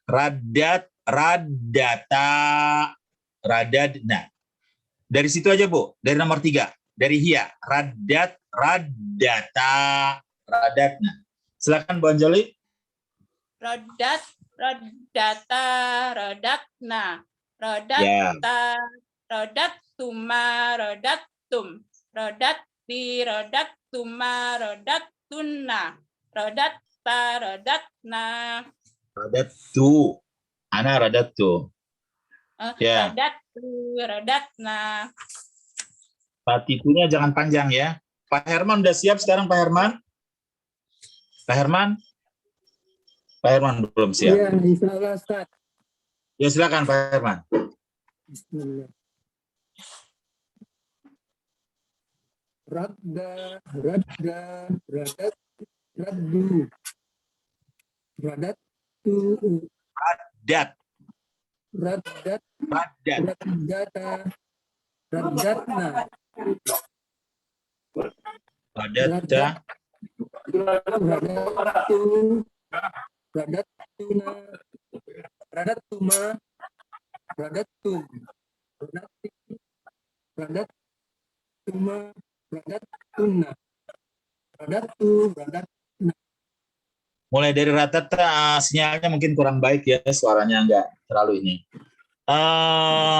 Radata, radadna. Dari situ aja Bu, dari nomor 3, dari hia. Radata, radadna. Silakan Bu Anjali. Rodata, rodatna, rodatta, rodattuma, rodattum, rodatti, rodattuma, rodattunna, rodatta, rodatna. Rodattu. Ana rodattu. Ya. Rodattu, rodatna. Patitunya jangan panjang ya. Pak Herman udah siap sekarang Pak Herman? Pak Herman? Pak Herman belum siap. Iya, insyaallah Ustaz. Ya silakan Pak Herman. Bismillah. Radda, raddu, raddattu, Radat. Raddatna. Radatta. Radattuna, radattuma, radattum, radattuma, radattunna, radattu, radatna. Mulai dari radatta sinyalnya mungkin kurang baik ya, suaranya enggak terlalu ini.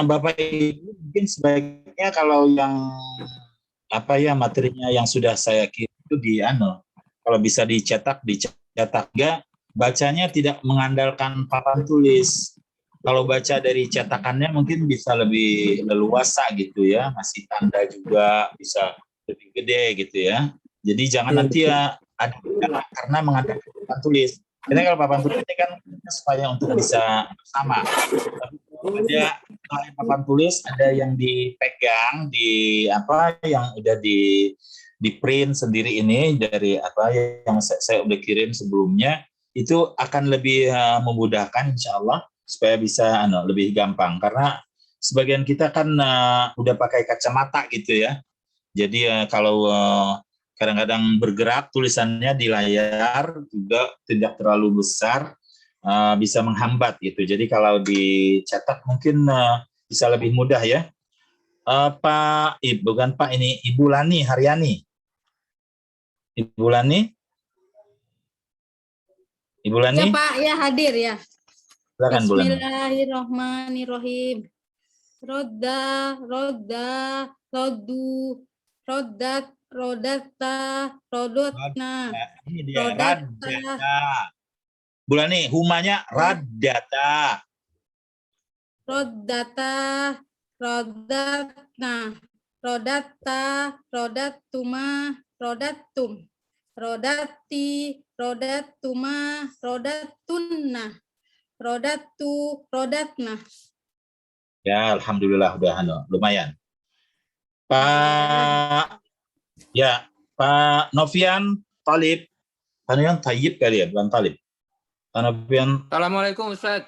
Bapak Ibu mungkin sebaiknya kalau yang materinya yang sudah saya kirim itu kalau bisa dicetak enggak, bacanya tidak mengandalkan papan tulis. Kalau baca dari cetakannya mungkin bisa lebih leluasa gitu ya, masih tanda juga bisa lebih gede gitu ya. Jadi jangan nanti ya ada karena mengandalkan papan tulis. Ini kalau papan tulis ini kan supaya untuk bisa bersama. Tapi ada papan tulis, ada yang dipegang di apa yang udah di print sendiri ini dari apa yang saya udah kirim sebelumnya, itu akan lebih memudahkan insya Allah supaya bisa lebih gampang, karena sebagian kita kan udah pakai kacamata gitu ya. Jadi kalau kadang-kadang bergerak tulisannya di layar juga tidak terlalu besar, bisa menghambat gitu. Jadi kalau dicetak mungkin bisa lebih mudah ya. Pak, bukan Pak, ini Ibu Lani Haryani. Ibu Lani? Ibu Lani? Ya Pak, ya hadir ya. Silakan Bu Lani. Bismillahirrahmanirrahim. Roda, rodu, rodat, rodata, rodotna, Ini dia, rodata. radata. Bu Lani, humanya radata. Rodata, rodatna, rodata, rodatuma, rodatum, rodati, rodatuma, rodatunna, rodatu, rodatna. Ya, alhamdulillah udah lumayan. Pak Novian Talib. Pak Novian Tayyib kali ya, bukan Talib. Pak Novian. Assalamualaikum Ustaz.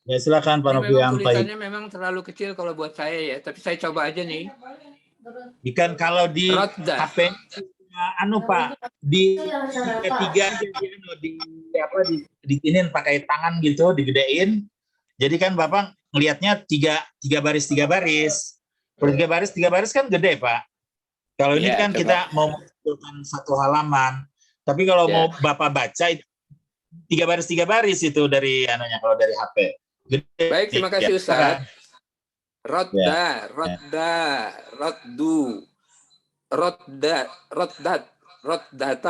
Ya silakan Pak Ini Novian memang tulisannya Tayyib. memang terlalu kecil kalau buat saya ya, tapi saya coba aja nih. Ikan kalau di Rodda. HP Pak di tiga diinin pakai tangan gitu, digedein. Jadi kan Bapak ngelihatnya tiga baris. Kalau tiga baris kan gede Pak. Kalau ini kan coba. kita mau menunjukkan satu halaman. Tapi kalau mau Bapak baca itu tiga baris itu dari kalau dari HP. Gede. Baik, terima kasih Ustaz. Rodda, roddu, roddat, roddata, roddat,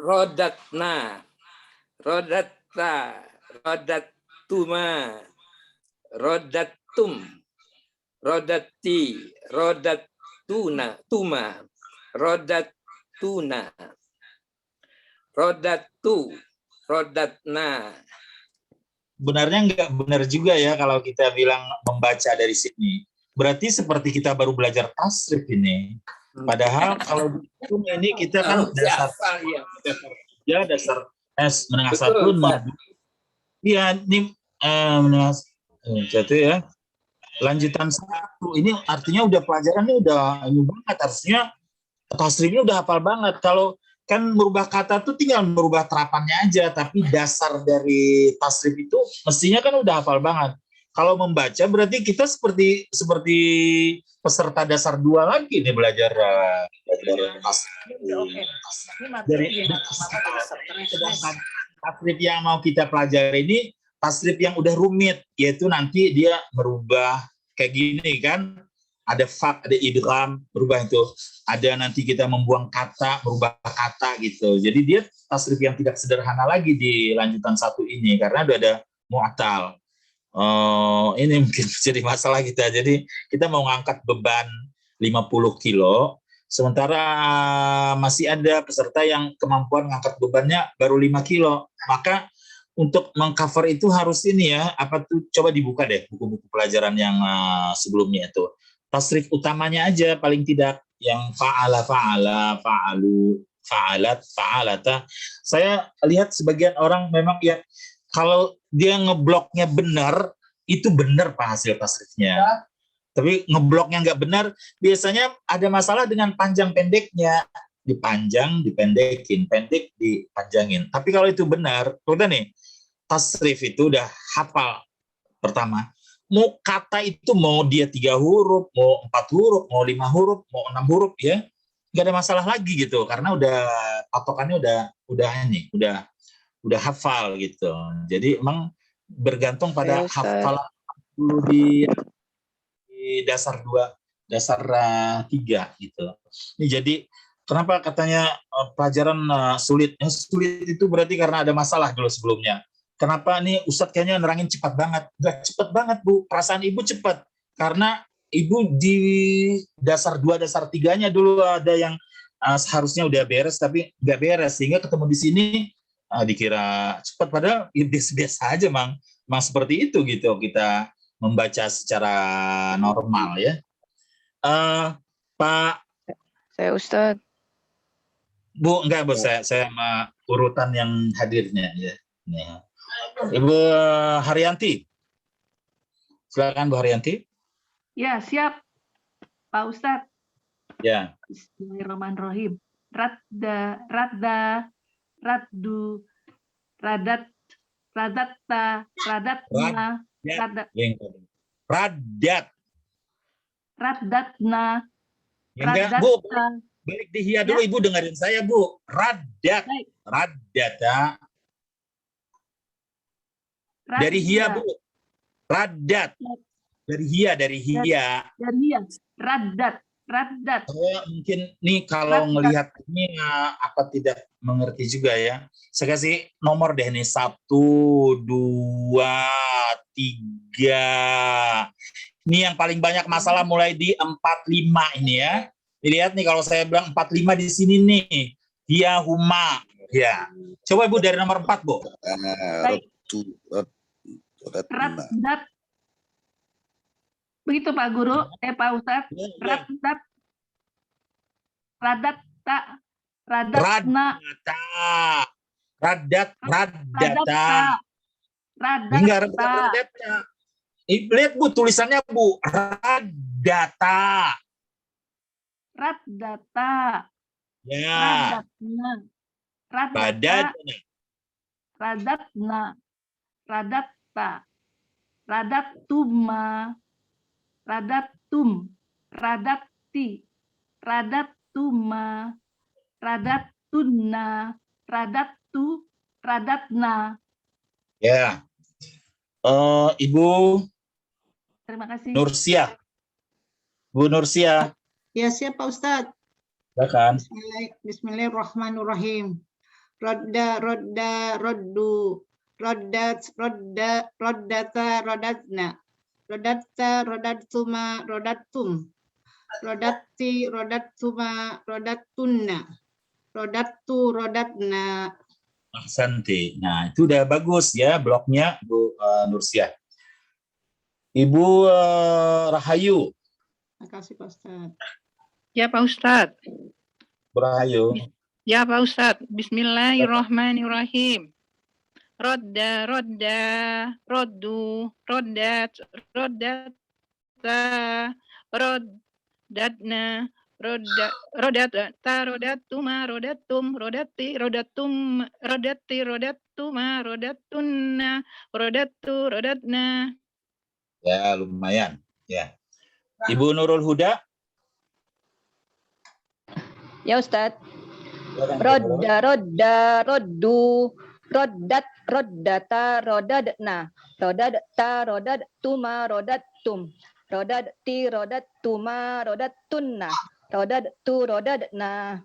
rodatna, rodatta, rodatuma, rodatum, rodati, rodatuna, rodatuna, rodatu, rodatna. Sebenarnya nggak benar juga ya kalau kita bilang membaca dari sini. Berarti seperti kita baru belajar tasrif ini. Padahal kalau ini kita kan dasar menengah satu. Iya, ini menengah satu ya. Lanjutan satu ini artinya udah pelajaran ini udah ini banget, harusnya tasrifnya udah hafal banget. Kalau kan merubah kata tuh tinggal merubah terapannya aja, tapi dasar dari tasrif itu mestinya kan udah hafal banget. Kalau membaca berarti kita seperti peserta dasar 2 lagi nih belajar tasrif. Dari tasrif yang mau kita pelajari ini tasrif yang udah rumit, yaitu nanti dia merubah kayak gini kan. Ada fak, ada idgham, berubah itu. Ada nanti kita membuang kata, merubah kata gitu. Jadi dia tasrif yang tidak sederhana lagi di lanjutan satu ini, karena udah ada mu'tal. Ini mungkin jadi masalah kita. Jadi kita mau ngangkat beban 50 kilo, sementara masih ada peserta yang kemampuan ngangkat bebannya baru 5 kilo. Maka untuk mengcover itu harus ini ya, apa tuh, coba dibuka deh buku-buku pelajaran yang sebelumnya itu. Tasrif utamanya aja paling tidak, yang fa'ala, fa'alu, fa'alat, fa'alata. Saya lihat sebagian orang memang ya kalau dia ngebloknya benar, itu benar Pak hasil tasrifnya. Tapi ngebloknya nggak benar, biasanya ada masalah dengan panjang pendeknya. Dipanjang, dipendekin, pendek, dipanjangin. Tapi kalau itu benar, udah nih, tasrif itu udah hafal pertama. Mau kata itu mau dia 3 huruf, mau 4 huruf, mau 5 huruf, mau 6 huruf ya, nggak ada masalah lagi gitu, karena udah patokannya udah hafal gitu. Jadi emang bergantung pada hafalan dulu di dasar 2, dasar 3 gitu. Ini jadi kenapa katanya pelajaran sulit? Sulit itu berarti karena ada masalah dulu sebelumnya. Kenapa nih Ustadz kayaknya nerangin cepat banget? Nggak cepat banget Bu, perasaan Ibu cepat. Karena Ibu di dasar 2, dasar 3-nya dulu ada yang seharusnya udah beres tapi nggak beres, sehingga ketemu di sini dikira cepat, padahal biasa aja, Mang seperti itu gitu kita membaca secara normal ya. Pak Saya Ustadz. Bu, enggak Bu, saya sama urutan yang hadirnya ya. Nih. Ibu Haryanti, silakan Bu Haryanti. Ya, siap Pak Ustadz. Ya. Bismillahirrahmanirrahim. Radda, raddu, radat, radatta, radatna, radatna, enggak, Bu, balik di hia dulu, Ibu dengerin saya, Bu. Raddata. Dari hia, Bu. Radat. Dari hia. Dari hia. Radat. Mungkin nih kalau ngelihat ini apa tidak mengerti juga ya. Saya kasih nomor deh nih, 1, 2, 3. Ini yang paling banyak masalah mulai di 45 ini ya. Dilihat nih kalau saya bilang 45 di sini nih. Hia, huma. Ya. Coba Ibu dari nomor 4, Bu. Radat. Begitu Pak Guru, Pak Ustadz. Radat. Radatta. Radatna. Radatta. Lihat Bu tulisannya Bu. Raddata. Ya. Radatna. Radatta. Radattuma. Radattum. Radatti. Radattuma. Radattunna. Radattu. Radatna. Ya. Ibu Terima kasih. Nursia. Bu Nursia. Ya, siap Pak Ustadz. Silakan. Bismillahirrahmanirrahim. Roddu. Roddata, roddatna. Rodattuma, rodattum. Rodatti, rodattuma, rodattunna. Rodattu, rodatna. Ahsanti. Nah, itu udah bagus ya bloknya Bu Nursia. Ibu Rahayu. Terima kasih Pak Ustadz. Ya Pak Ustadz. Bu Rahayu. Ya Pak Ustadz. Bismillahirrahmanirrahim. Rodda, roddu, roddat, roddata, roddatna, rodatta, rodattuma, rodattum, rodatti, rodattum, rodatti, rodattuma, rodattunna, rodattu, rodatna. Ya, lumayan. Ya. Ibu Nurul Huda. Ya Ustadz. Rodda, roddu, roddat, roddata, rodadna, rodadta, rodattuma, rodattum, rodatti, rodattuma, rodattunna, rodattu, rodadna.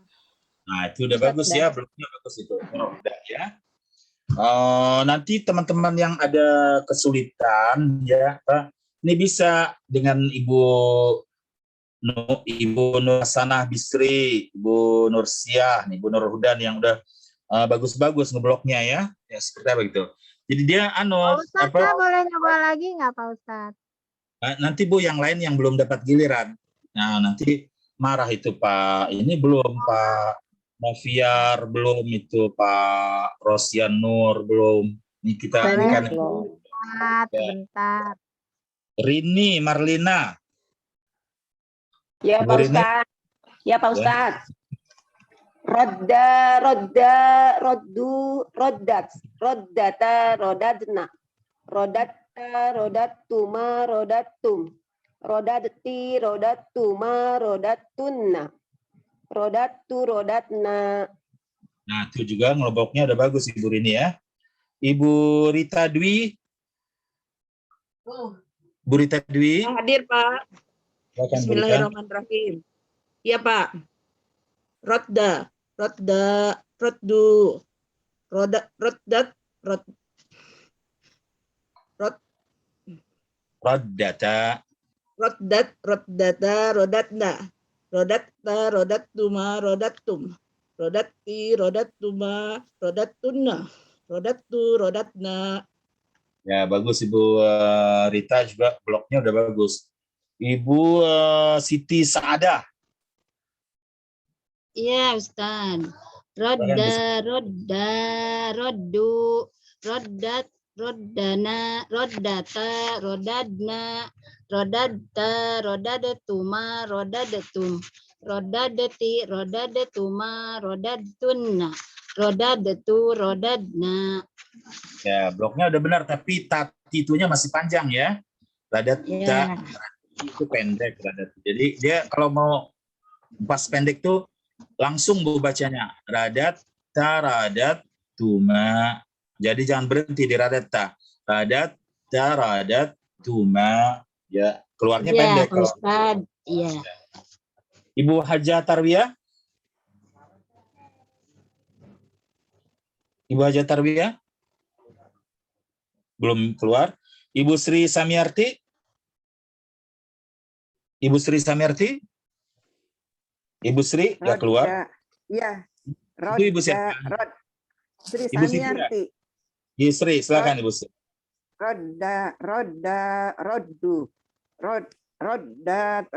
Nah, itu udah bagus ya, bloknya bagus itu. Udah ya. Nanti teman-teman yang ada kesulitan ya, Pak, ini bisa dengan Ibu Nur Hasanah Bisri, Ibu Nursiah, Ibu Nur Hudan yang udah bagus-bagus ngebloknya ya. Ya seperti apa gitu. Jadi dia Ustadz, boleh nyoba lagi nggak Pak Ustadz? Nanti Bu yang lain yang belum dapat giliran. Nah, nanti marah itu Pak. Ini belum Pak Noviar, belum itu Pak Rosian Nur, belum. Ini kita kan Bentar. Rini Marlina. Ya Pak Ustadz. Ya Pak Ustadz. Rodda, roddu, roddat, roddata, rodadna, rodatta, rodattuma, rodattum, rodatti, rodattuma, rodattunna, rodattu, rodatna. Nah, itu juga ngebloknya udah bagus Ibu Rini ya. Ibu Rita Dwi. Bu Rita Dwi. Hadir Pak. Bismillahirrahmanirrahim. Iya Pak. Rodda, roddu, roddat, roddata, roddata, rodatna, Rodatta, rodattuma, rodattum. Rodatti, rodattuma, rodattunna. Rodattu, rodatna. Ya, bagus Ibu Rita juga bloknya udah bagus. Ibu Siti Saadah. Iya, Ustaz. Rodda, rodda, roddu, roddat, roddana, roddata, rodadna, rodatta, rodadatuma, rodadatum, rodadati, rodadatuma, rodatunna, rodadatu, rodadna. Ya, bloknya udah benar, tapi tatitunya masih panjang ya. Radatta itu pendek. Jadi dia kalau mau pas pendek tuh langsung Bu bacanya. Radatta, radatuma. Jadi jangan berhenti di radatta. Radatta, radatuma. Ya, keluarnya pendek. Iya, Ustaz. Iya. Ibu Hajah Tarwiyah. Ibu Hajah Tarwiyah. Belum keluar. Ibu Sri Samiarti. Ibu Sri Samiarti. Ibu Sri ya keluar. Iya. Itu Ibu siapa? Sri Ibu Sri. Samiarti. Ibu Sri, silakan Ibu Sri. Rodda, roddu. Roddat,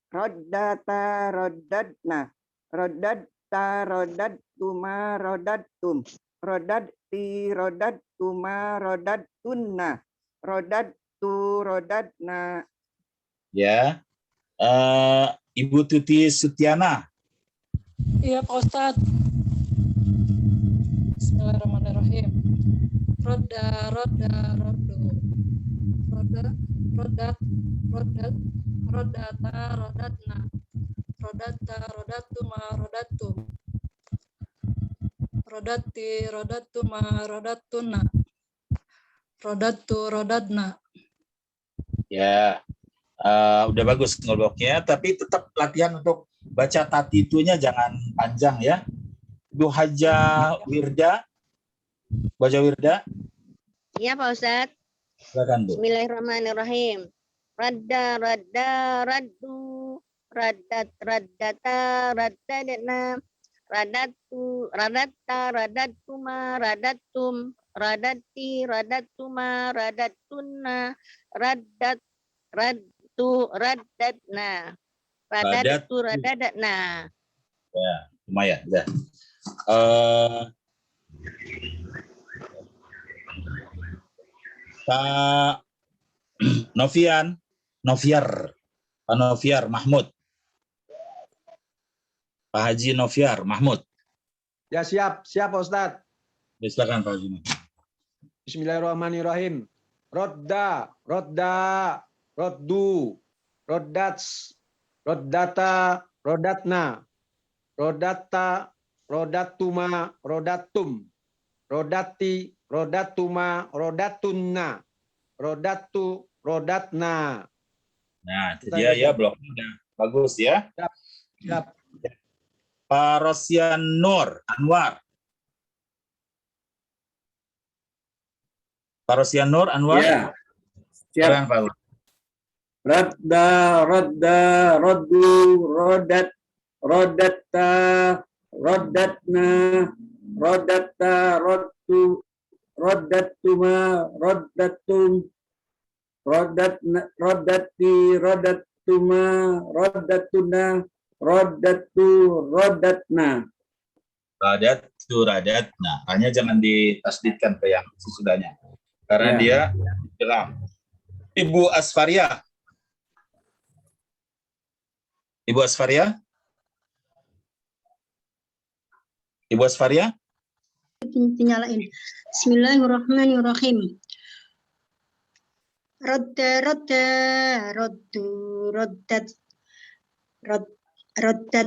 roddata, roddatna. Roddatta, roddattuma, roddattum. Rodatti, rodattuma, rodattunna. Rodattu, rodatna. Ya. Ibu Tuti Sutiana. Iya Pak Ustadz. Bismillahirrahmanirrahim. Roda, roddu. Rodat, rodata, rodatna. Rodatta, rodattuma, rodattum. Rodatti, rodattuma, rodattunna. Rodattu, rodadna. Ya. Udah bagus ngebloknya, tapi tetap latihan untuk baca tatitunya jangan panjang ya. Ibu Hajah Wirda. Baca Wirda. Iya Pak Ustadz. Silakan Bu. Bismillahirrahmanirrahim. Radda, raddu, raddata, raddadna, radatta, radattuma, radattum, radatti, radattuma, radattunna, raddatna, radattu, radadatna. Ya, lumayan. Ya. Pak Noviar Mahmud. Pak Haji Noviar Mahmud. Ya siap Pak Ustadz. Silakan Pak Haji. Bismillahirrahmanirrahim. Rodda, roddu, roddats, roddata, rodatna, rodatta, rodattuma, rodattum, rodatti, rodattuma, rodattunna, rodattu, rodatna. Nah, itu dia ya bloknya udah bagus ya. Siap. Pak Rosyan Nur Anwar. Pak Rosyan Nur Anwar. Ya. Siap. Pak. Radda, roddu, rodat, rodatta, rodatna, rodatta, roddu, rodattuma, rodattum, roddatti, rodattuma, rodattunna, rodattu, rodatna. Rodatna. Hanya jangan ditasdidkan ke yang sesudahnya. Karena dia jelas. Ibu Asfaria. Ibu Asfaria? Ibu Asfaria? Nyalain. Bismillahirrahmanirrahim. Rodda, roddu, roddat, roddata,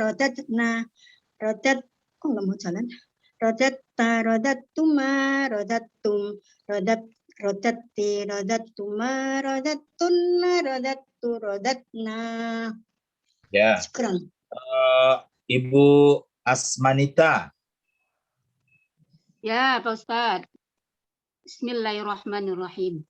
rodatna, rodat, kok nggak mau jalan? Rodatta, rodattuma, rodattum, rodatti, rodattuma, rodattunna, rodattu, rodatna. Ya. Syukran. Ibu Asmanita. Ya, Pak Ustadz. Bismillahirrahmanirrahim.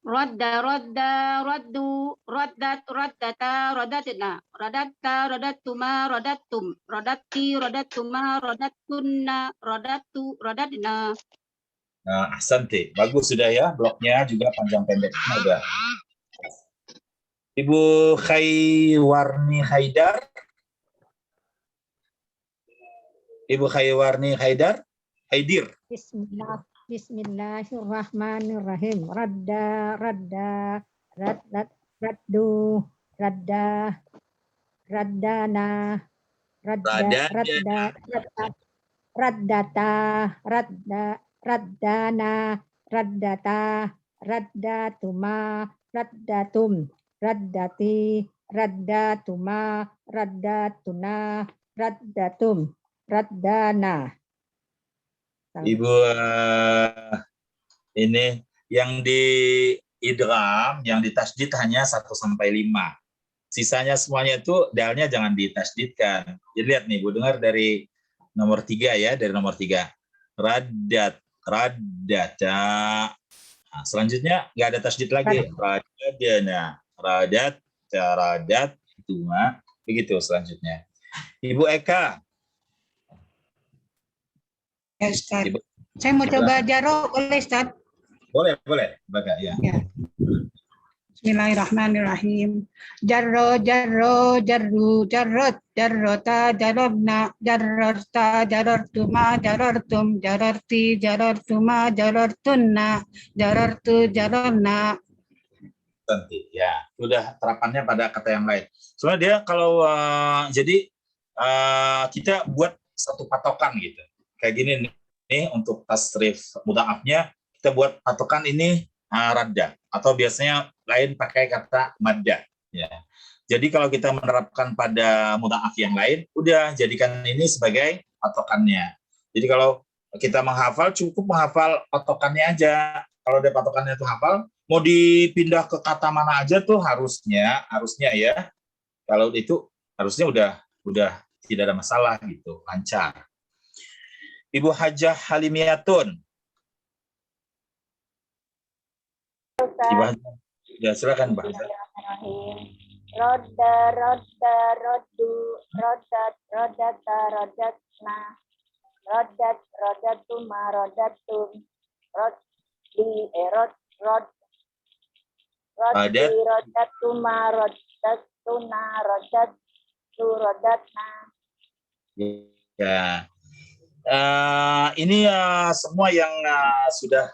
Rodda, rodda, roddu, roddat, roddata, roddatna, rodatta, rodattuma, rodattum, rodatti, rodattuma, rodattunna, rodattu, rodatna. Nah, ahsanti. Bagus sudah ya, bloknya juga panjang pendeknya udah. Ibu Khaywarni Haidar. Ibu Khaywarni Haidar. Haidir. Bismillahirrahmanirrahim. Radda, radda, raddu, radda, raddana, radda, raddata, raddana, raddata, raddatuma, raddatum, raddati, raddatuma, raddatuna, raddatum, raddana. Ibu ini yang di idgham, yang di tasdid hanya 1 sampai 5. Sisanya semuanya itu dalnya jangan ditasdidkan. Jadi lihat nih, Bu, dengar dari nomor 3 ya, dari nomor 3. Raddat, raddata. Nah, selanjutnya nggak ada tasdid lagi. Raddadana, radat, radat, itu mah begitu selanjutnya. Ibu Eka. Ya, Ustaz. Saya mau coba jaro, boleh, Ustaz? Boleh, boleh. Baga, ya. Bismillahirrahmanirrahim. Jarro, jarro, jarru, jarrot, jarrota, jarrobna, jarrota, jarrortuma, jarrortum, jarrorti, jarrortuma, jarrortunna, jarrortu, jarrorna. Nanti, ya. Sudah terapannya pada kata yang lain. Soalnya dia kalau jadi kita buat satu patokan gitu. Kayak gini nih untuk tasrif mudha'afnya kita buat patokan ini radda atau biasanya lain pakai kata madda ya. Jadi kalau kita menerapkan pada mudha'af yang lain udah jadikan ini sebagai patokannya. Jadi kalau kita menghafal cukup menghafal patokannya aja. Kalau ada patokannya itu hafal, mau dipindah ke kata mana aja tuh harusnya ya. Kalau itu harusnya udah tidak ada masalah gitu, lancar. Ibu Hajah Halimiyatun. Ibu Hajah. Ya, silakan, Mbak. Rodda, rodda, roddu, roddat, roddata, roddatna, roddat, roddatuma, roddatum, roddi, roddi, roddatuma, roddatuna, roddattu, roddatna. Ya. Ini semua yang sudah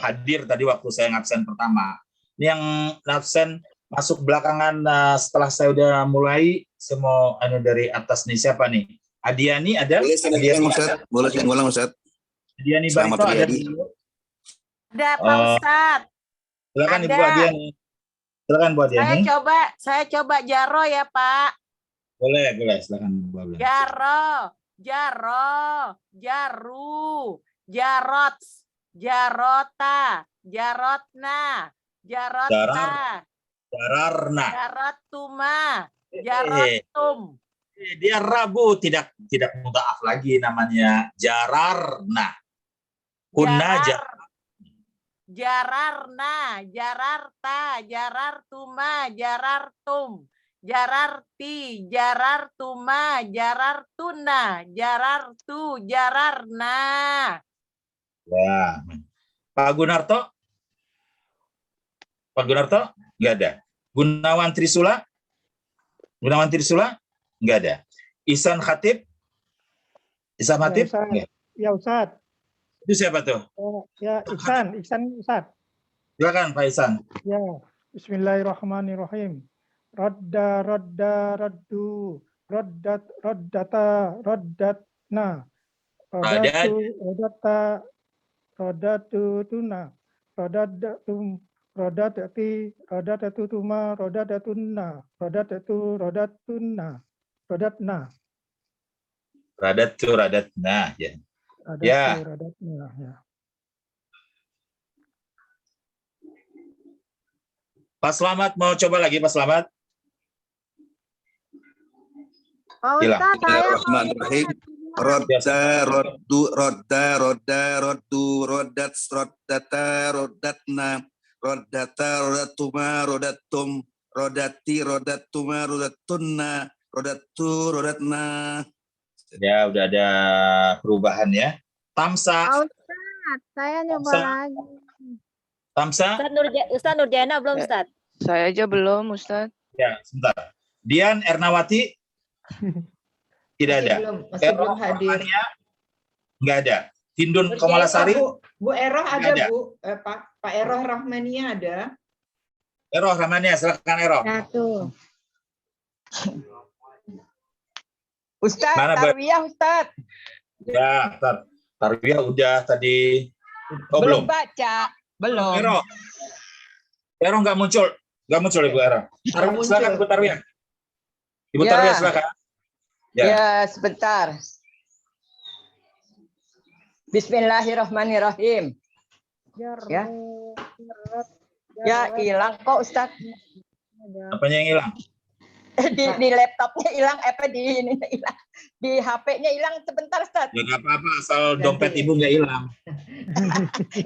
hadir tadi waktu saya ngabsen pertama. Ini yang ngabsen masuk belakangan setelah saya udah mulai. Saya mau dari atas nih siapa nih? Adiani ada? Boleh saya ngulang, Ustaz? Boleh saya ngulang, Ustaz? Adiani Barito ada? Ada, Pak Ustadz. Silakan Ibu Adiani. Silakan Bu Adiani. Saya coba jaro ya, Pak. Boleh, silakan Bu Adiani. Jaro, jaro, jaru, jarot, jarota, jarotna, jarota, jararna, jarotuma, jarotum. Dia Rabu tidak mudha'af lagi namanya jararna. Kunna jararna, jararta, jarartuma, jarartum. Jararti, jarartuma, jarartuna, jarartu, jararna. Ya. Pak Gunarto? Pak Gunarto? Nggak ada. Gunawan Trisula? Gunawan Trisula? Nggak ada. Ihsan Khatib? Ihsan Khatib? Ya, Ustaz. Itu siapa tuh? Ya, Ihsan Ustaz. Silakan Pak Ihsan. Ya, Bismillahirrahmanirrahim. Rodda, rodda, roddu, roddat, roddata, roddatna, rodatu, roddata, roddatu, tuna, roddatum, roddati, roddatutuma, roddatunna, roddatatu, roddatunna, roddatna. Radatu, radatna, ya. Rodatu, rodatna, ya. Pak Slamet mau coba lagi, Pak Slamet? Bismillahirrahmanirrahim. Rodda, roddu, rodda, rodda, roddu, roddat, roddata, roddatna, Rodata, rodatuma, rodatum, rodati, rodatuma, rodatunna, rodatu, rodatna. Ya, udah ada perubahan ya. Tamsa. Ustaz, saya nyoba Tamsa. lagi. Tamsa. Ustaz Nurjana belum, Ustaz? Saya aja belum, Ustaz. Ya, sebentar. Dian Ernawati. Tidak ada. Masih belum hadir. Enggak ada. Hindun Komalasari. Bu Eroh ada, ada. Bu. Pak Eroh Rahmania ada. Eroh Rahmania, silakan Eroh. Satu. Ustaz, Mana, Bu? Tarwiyah Ustaz. Ya, Tarwiyah udah tadi. Oh, belum. baca. Belum. Eroh. Eroh nggak muncul. Nggak muncul Ibu Eroh. Silakan Ibu Tarwiyah. Ibu Ya. Tarwiyah silakan. Ya, sebentar. Bismillahirrahmanirrahim. Ya. Ya, hilang kok Ustaz. Apanya yang hilang? Di laptopnya hilang, di ini hilang. Di HP-nya hilang sebentar Ustaz. Ya nggak apa-apa, asal dompet Ibu nggak hilang.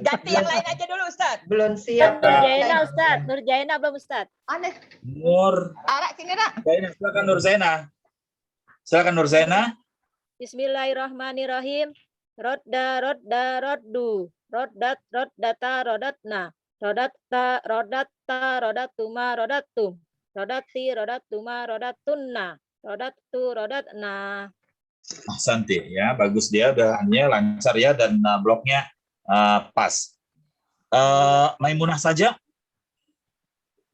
Ganti yang lain aja dulu Ustaz. Belum siap. Nurjaina, Ustaz. Nurjaina belum, Ustaz. Aneh. Nur. Arak sini nak. Zaina, silakan Nur Zaina. Silakan Nur Zaina. Bismillahirrahmanirrahim. Rodda, rodda, roddu. Roddat, roddata, rodatna. Rodatta, rodatta, rodatuma, rodatum. Rodati, rodatuma, rodatunna. Rodattu, rodatna. Santi ya, bagus dia udahannya lancar ya dan bloknya pas. Maimunah saja.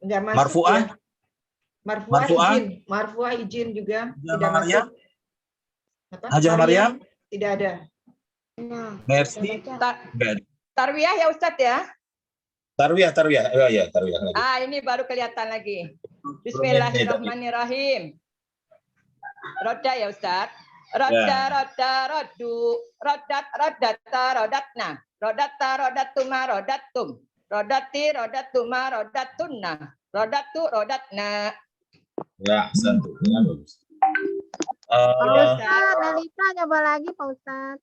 Enggak masuk. Marfu'ah. Ya. Marfu'ah Marfu'ah. izin. Marfu'ah izin juga tidak Maryam. masuk. Apa? Hajar Maryam. Tidak ada. Mercy. Tarwiyah ya Ustaz ya. Tarwiyah. Oh ya, Tarwiyah. Ini baru kelihatan lagi. Bismillahirrahmanirrahim. Roda ya Ustaz. Roda, roda, rodu. Rodat, rodata, rodatna. Rodata, rodatuma, rodatum. Rodati, rodatuma, rodatunna. Rodatu, rodatna. Ya, Santi. Ya, bagus. Pak Ustaz, Melita nyoba lagi Pak Ustaz.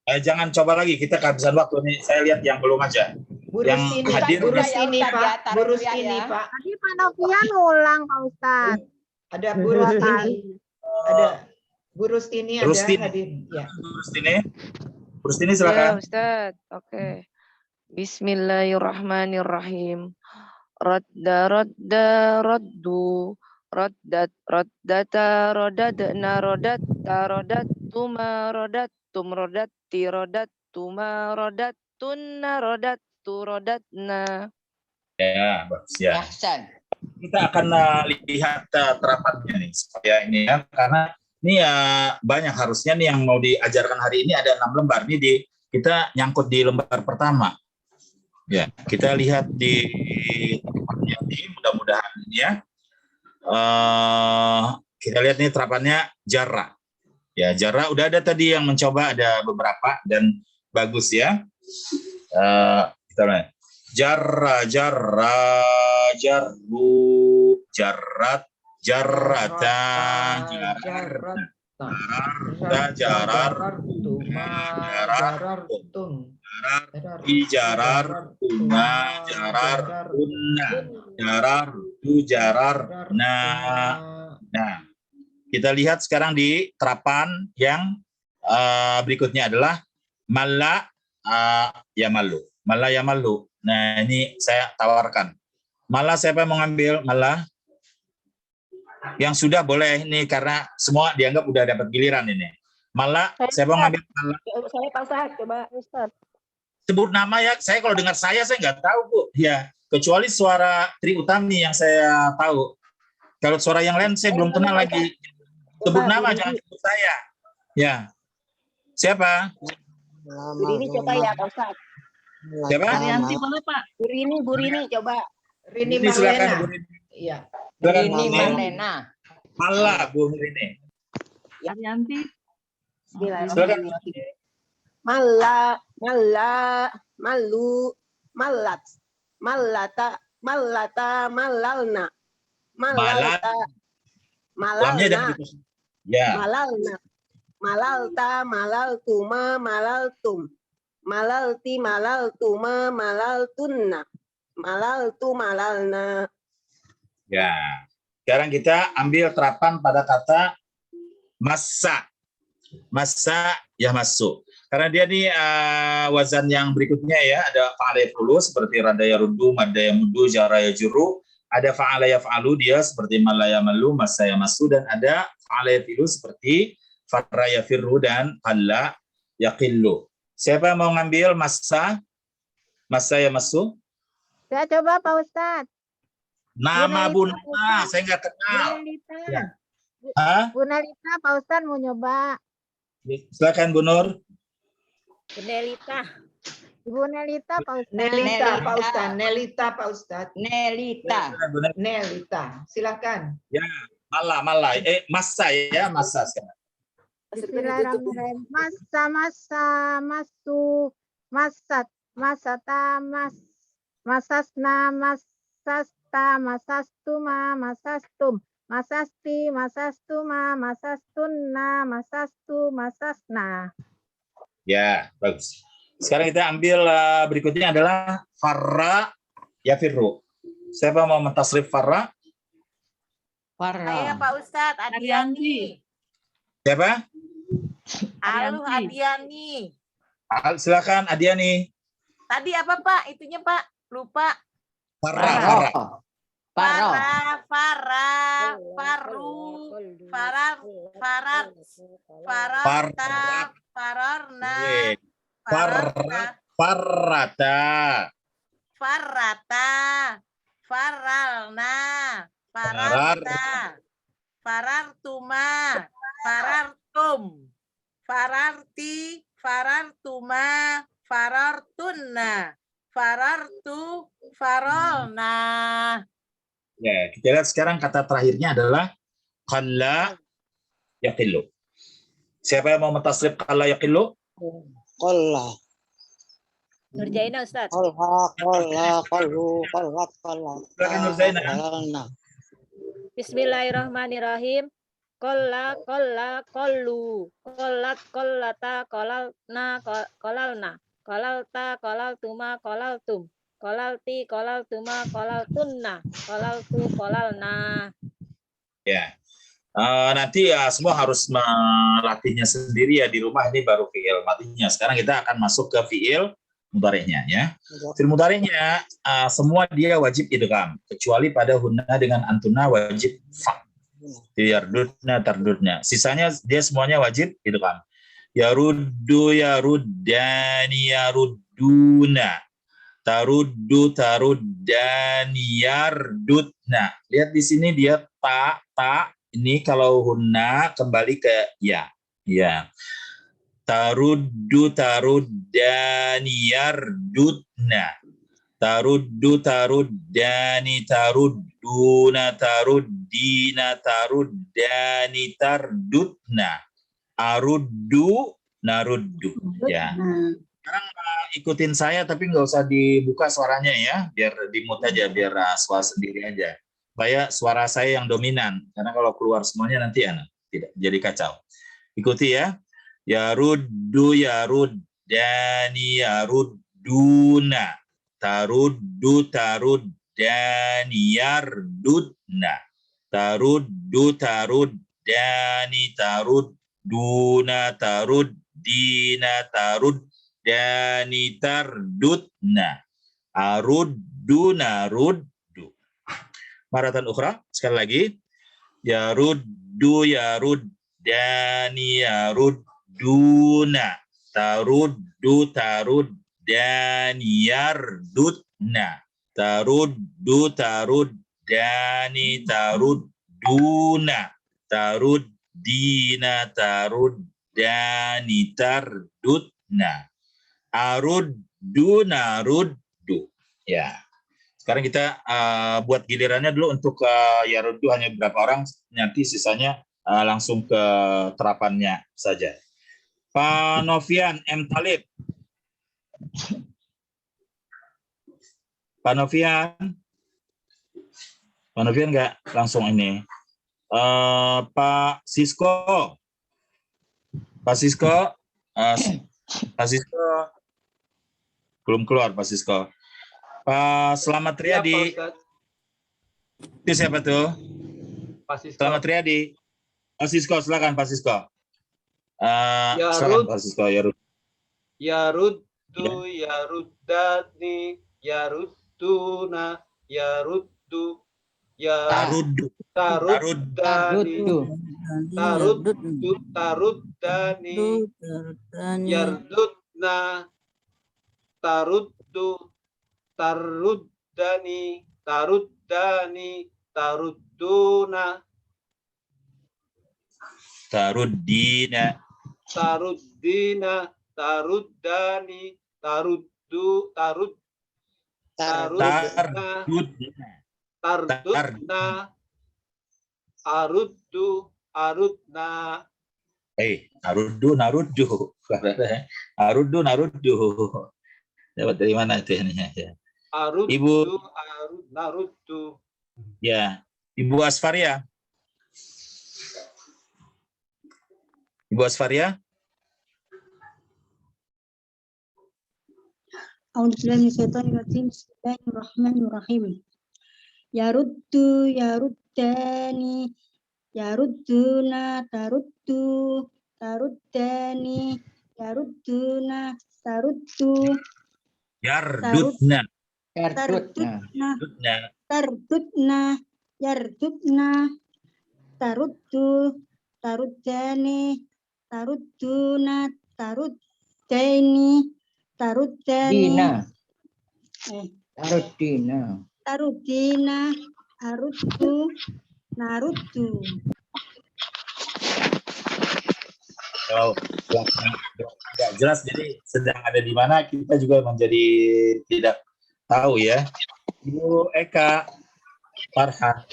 Jangan coba lagi, kita kehabisan waktu nih. Saya lihat yang belum aja. Yang hadir. Bu Rustini, Pak. Bu Rustini, Pak. Tadi Pak Novian ulang Pak Ustaz. Ada Bu Rustini. Ada Bu Rustini ada Rustini. hadir. Ya. Bu Rustini silakan. Ya, Ustaz. Oke. Bismillahirrahmanirrahim. Radda, radda, raddu. Raddat, raddata, rodadna, rodatta, rodattuma, rodattum, rodatti, rodattuma, rodattunna, rodattu, rodatna. Ya, bagus ya. Ahsan. Kita akan lihat terapannya nih supaya ini ya, karena ini ya banyak harusnya nih yang mau diajarkan hari ini ada 6 lembar nih kita nyangkut di lembar pertama. Ya, kita lihat di terapannya nih mudah-mudahan ini ya. Kita lihat nih terapannya jarra. Ya, jarra udah ada tadi yang mencoba, ada beberapa dan bagus ya. Kita lihat. Jarra, jarra, jarru, jarrat, jarrata, jararta, jarartuma, jarartum, jarartuma, jarartunna, jarartu, jararna. Nah, kita lihat sekarang di terapan yang berikutnya adalah malla ya malu. Malla ya malu. Nah, ini saya tawarkan. Malla siapa yang mau ngambil? Malla? Yang sudah boleh ini karena semua dianggap udah dapat giliran ini. Malla, siapa yang ngambil Malla? Saya Pak Ustaz, coba Ustaz. Sebut nama ya. Saya kalau dengar saya nggak tahu, Bu. Ya, kecuali suara Tri Utami yang saya tahu. Kalau suara yang lain saya belum kenal lagi. Sebut nama, jangan sebut saya. Ya. Siapa? Ini coba ya Pak Ustaz. Siapa? Arianti boleh Pak? Bu Rini coba. Rini Ini silakan Marlena. Bu Rini. Iya. Silakan, Rini Bu Rini. Marlena. Malla, Bu Rini. Arianti. Silakan. Malla, malla, malu, mallat, mallata, mallata, malalna, malalta, Lamnya malalna, ada di ya. malalna, malalta, malaltuma, malaltum, malalti, malaltuma, malaltunna, Malaltu malalna. Ya. Sekarang kita ambil terapan pada kata massa. Massa ya masuk. Karena dia nih wazan yang berikutnya ya, ada fa'ala yaf'ulu seperti rada yaruddu, madda yamuddu, jara yajurru. Ada fa'ala yaf'alu dia seperti malla yamallu, massa yamassu, dan ada fa'ala yafilu seperti farra yafirru dan qalla yaqillu. Siapa yang mau ngambil massa? Massa yamassu? Saya coba Pak Ustadz. Nama Bu Nana, saya nggak kenal. Bu Nalita. Ya. Hah? Bu Nalita, Pak Ustadz mau nyoba. Silakan Bu Nur. Bu Nelita. Ibu Nelita, Pak Ustadz. Nelita, Pak Ustadz. Nelita, Pak Ustadz. Nelita. Nelita. Silakan. Ya, malah. Massa ya, massa sekarang. Bismillahirrahmanirrahim. Masa, masu, masat, masata, masasna, masasta, masastuma, masastum, masasti, masastuma, masastunna, masastu, masasna. Ya, bagus. Sekarang kita ambil berikutnya adalah farra yafirru. Siapa mau mentasrif farra? Saya Pak Ustadz, Adiani. Siapa? Halo Adiani. Silakan Adiani. Tadi apa Pak? Itunya Pak? Lupa. Farra. Farah, Faru, Farar, Fararta, Fararna, Farrata. Farrata, Faralna, Fararta, Farartuma, Farartum, Fararti, Farartuma, Farartunna, Farartu, Farolna. Ya, kita lihat sekarang kata terakhirnya adalah qalla yaqillu. Siapa yang mau mentasrif qalla yaqillu? Qalla. Nurjaina Ustaz. Silakan Nurjaina. Bismillahirrahmanirrahim. Qalla, qallu, qallat, qallata, qallalna, qallalna, qallalta, qallaltuma, qallaltum. Kolalti, kolaltuma, kolaltunna, kolaltu, kolalna. Ya, nanti ya semua harus melatihnya sendiri ya di rumah. Ini baru fiil matinya. Sekarang kita akan masuk ke fiil mudhari'nya ya. Fiil mudhari'nya semua dia wajib idgham kecuali pada hunna dengan antuna wajib fa. Yardudna, tardudna. Sisanya dia semuanya wajib idgham. Yaruddu, yaruddani, yarudduna. Taruddu, taruddani, yardudna. Lihat di sini dia ta. Ini kalau hunna kembali ke ya. Ya. Taruddu, taruddani, yardudna. Taruddu, taruddani, tarudduna, taruddina, taruddani, tardudna. Aruddu, naruddu. Ya. Sekarang ikutin saya tapi nggak usah dibuka suaranya ya, biar di-mute aja, biar suara sendiri aja. Supaya suara saya yang dominan, karena kalau keluar semuanya nanti tidak jadi kacau. Ikuti ya. Yaruddu, yaruddani, yarudduna. Taruddu, taruddani, yardudna. Taruddu, taruddani, tarudduna, taruddina, taruddani, tardudna. Aruddu, naruddu. Maratan ukhra, sekali lagi. Yaruddu, yaruddani, yarudduna. Taruddu, taruddani, yardudna. Taruddu, taruddani, tarudduna. Taruddina, taruddani, tardudna. Aruddu, naruddu. Ya. Sekarang kita buat gilirannya dulu untuk yaruddu hanya beberapa orang, nanti sisanya langsung ke terapannya saja. Pak Novian M. Talib. Pak Novian nggak langsung ini. Pak Sisko. Pak Sisko belum keluar Pak Sisko. Pak Selamat Riyadi. Itu siapa tuh? Selamat Riyadi. Pak Sisko, silakan Pak Sisko. Silakan Pak Sisko. Yaruddu, yaruddani, yarudduna, yaruddu, Taruddu. taruddani, taruddani, yardudna, taruddu, taruddani, taruddani, tarudduna, Taruddina. taruddina, taruddani, taruddu, tarudna, tardudna, aruddu, arudna. Aruddu, naruddu. Aruddu, naruddu. Dapat dari mana itu ini? Aruddu, Ibu, naruddu. ya, Ibu Asfaria. Ibu Asfaria. A'udzubillahiminasyaitonirrajim. Bismillahirrahmanirrahim. Yaruddu, yaruddani, yarudduna, taruddu, taruddani, yarudduna, taruddu, Yardudna. tardudna, yardudna, taruddu, taruddani, tarudduna, taruddaini, taruddani, taruddina, aruddu, naruddu. Kalau tidak jelas, jadi sedang ada di mana kita juga menjadi tidak tahu ya. Ibu Eka Farhan.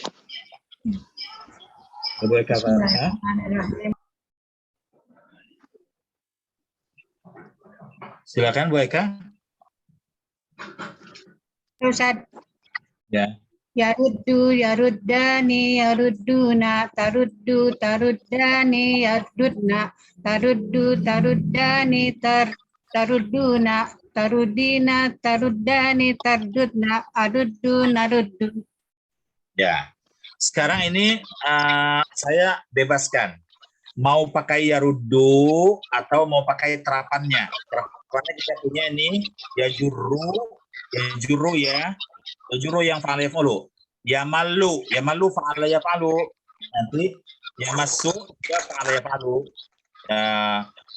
Ibu Eka Farhan. Silakan Bu Eka. Ustaz. Ya. Yaruddu, yaruddani, yarudduna, taruddu, taruddani, yarudduna, taruddu, taruddani, tarudduna, taruddina, taruddani, tardudna, aruddu, naruddu. Ya. Sekarang ini saya bebaskan. Mau pakai yaruddu atau mau pakai terapannya. Terapannya kita punya ini yajuru ya. Yajuru yang fa'ala yaf'ulu. Yamallu fa'ala yaf'alu. Nanti yamassu ya fa'ala yaf'alu.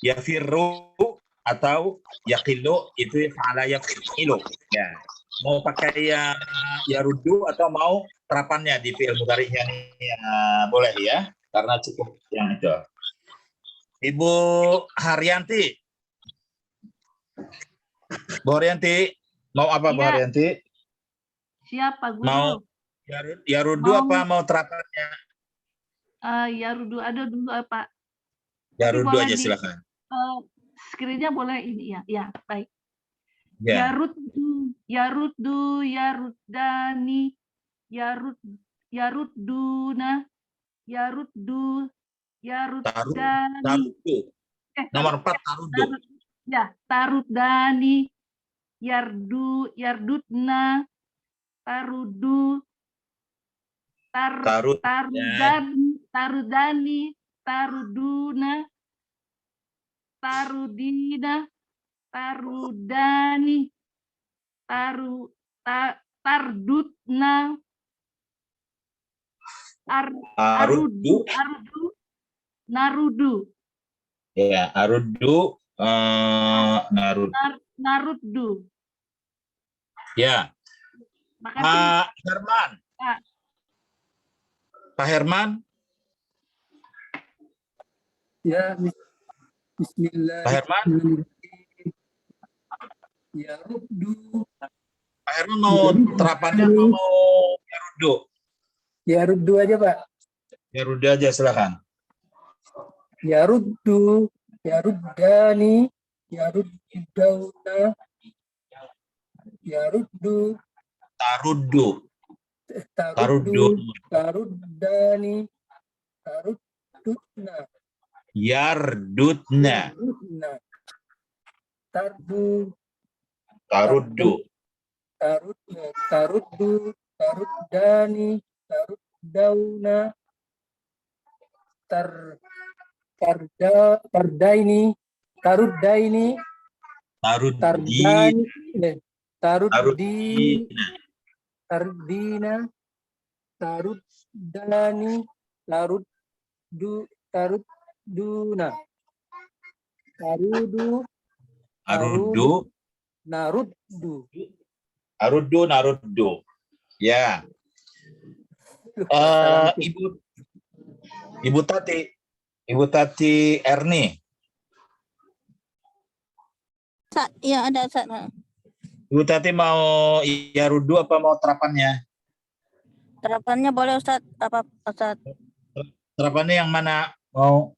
Yafirru atau yaqillu itu fa'ala yaf'ilu. Ya. Mau pakai yaruddu atau mau terapannya di fi'il mudhari'nya nih boleh ya, karena cukup yang itu. Ibu Haryanti. Bu Haryanti, mau apa Bu Iya. Haryanti? Siapa guru? Mau yaruddu apa mau terapannya? Yarudu ada dulu Pak. Yaruddu boleh aja di- silakan. Screen-nya boleh ini ya. Ya, baik. Ya. Yaruddu, yaruddani, yarudduna, yaruddu, yaruddani. Taruddu. Nomor 4 taruddu. Ya, taruddani, yardudna, taruddu, tarudani, taruduna, tarudina, tarudani, tardutna, Aruddu. narudu, Ya, aruddu, naruddu. Ya. Makasih. Pak Herman. Pak. Pak Herman. Ya, bismillah. Pak Herman. Yaruddu. Pak Herman mau terapannya atau mau yaruddu? Yaruddu aja, Pak. Yaruddu aja silakan. Yaruddu, yaruddani, yaruddauna, yaruddu, Taruddu. taruddani, tarudduna, Yardudna. taruddu, Taruddu. taruddu, taruddani, taruddauna, taruddaini, tardani, taruddina, taruddani, tarudduna, naruddu. Ya. Ibu Tati Erni. Ya ada Ustaz. Ibu Tati mau yaruddu apa mau terapannya? Terapannya boleh Ustaz. Apa Ustaz? Terapannya yang mana? Mau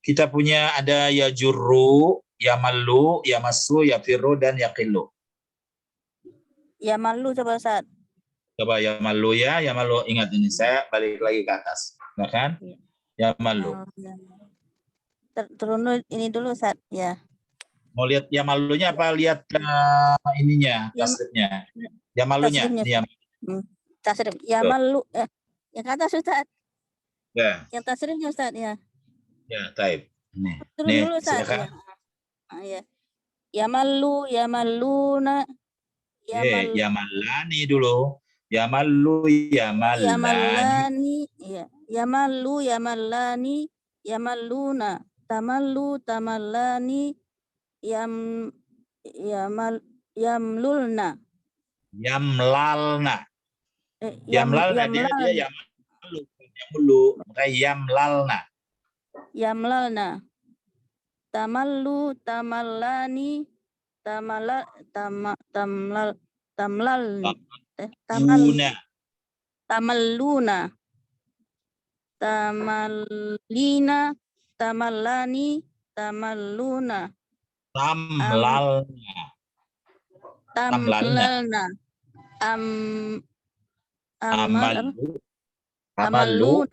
kita punya ada yajurru, yamallu, yamassu, yafiru, dan yaqilu. Yamallu coba Ustaz. Coba yamallu ya, yamallu. Ingat ini, saya balik lagi ke atas. Ya kan? Yamallu. Turun ini dulu Ustaz. Ya. Mau lihat yamallunya apa lihat ininya, tasrifnya? Yamallunya. Tasrif. Yamallu. Yang kata Ustaz. Ya. Yang tasrifnya Ustaz ya. Ya, taib. Turun dulu Ustaz. Ya. Ya. Yamallu, yamalluna. Yamallani dulu. Yamallu, yamallani. Ya. Yamallu, yamallani, yamalluna. Tamallu, tamallani, yamlulna. Yamlalna. Yamlalna dia yamallu, yamullu, makanya yamlalna. Yamlalna. Tamallu, tamallani, tamalluna. Tamallina, tamallani, tamalluna. Tamlalna. Amallu.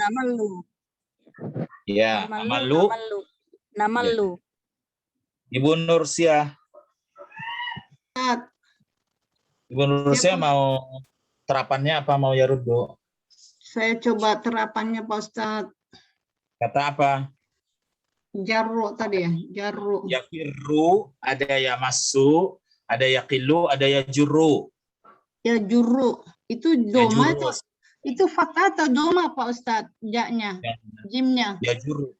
Ya, amallu. Namallu. Ibu Nursia. Ibu Nursia mau terapannya apa mau yaruddu? Saya coba terapannya Pak Ustadz. Kata apa? Jarru tadi ya, jarru. Yafirru, ada yamassu, ada yaqilu, ada yajurru. Yajurru. Itu doma itu fathah atau doma Pak Ustadz? Ja-nya, jimnya. Yajurru.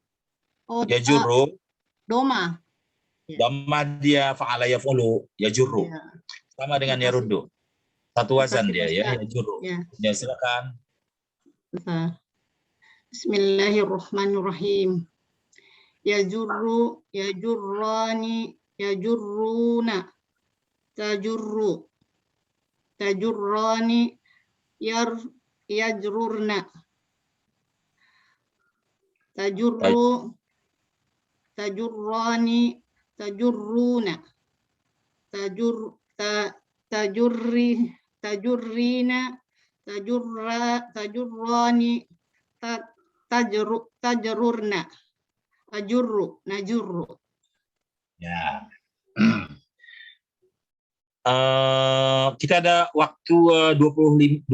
Oh, Yajurru. Doma. Doma dia fa'ala yaf'ulu, yajurru. Ya. Sama dengan yaruddu. Satu wazan dia ya, yajurru. Ya, silakan. Bismillahirrahmanirrahim. Yajurru, yajurrani, yajurruna, tajurru, tajurrani, yajrurna, tajurru, tajurrani, tajurruna, tajurrina, tajurrani, tajururna, najurru. Ya. Kita ada waktu 24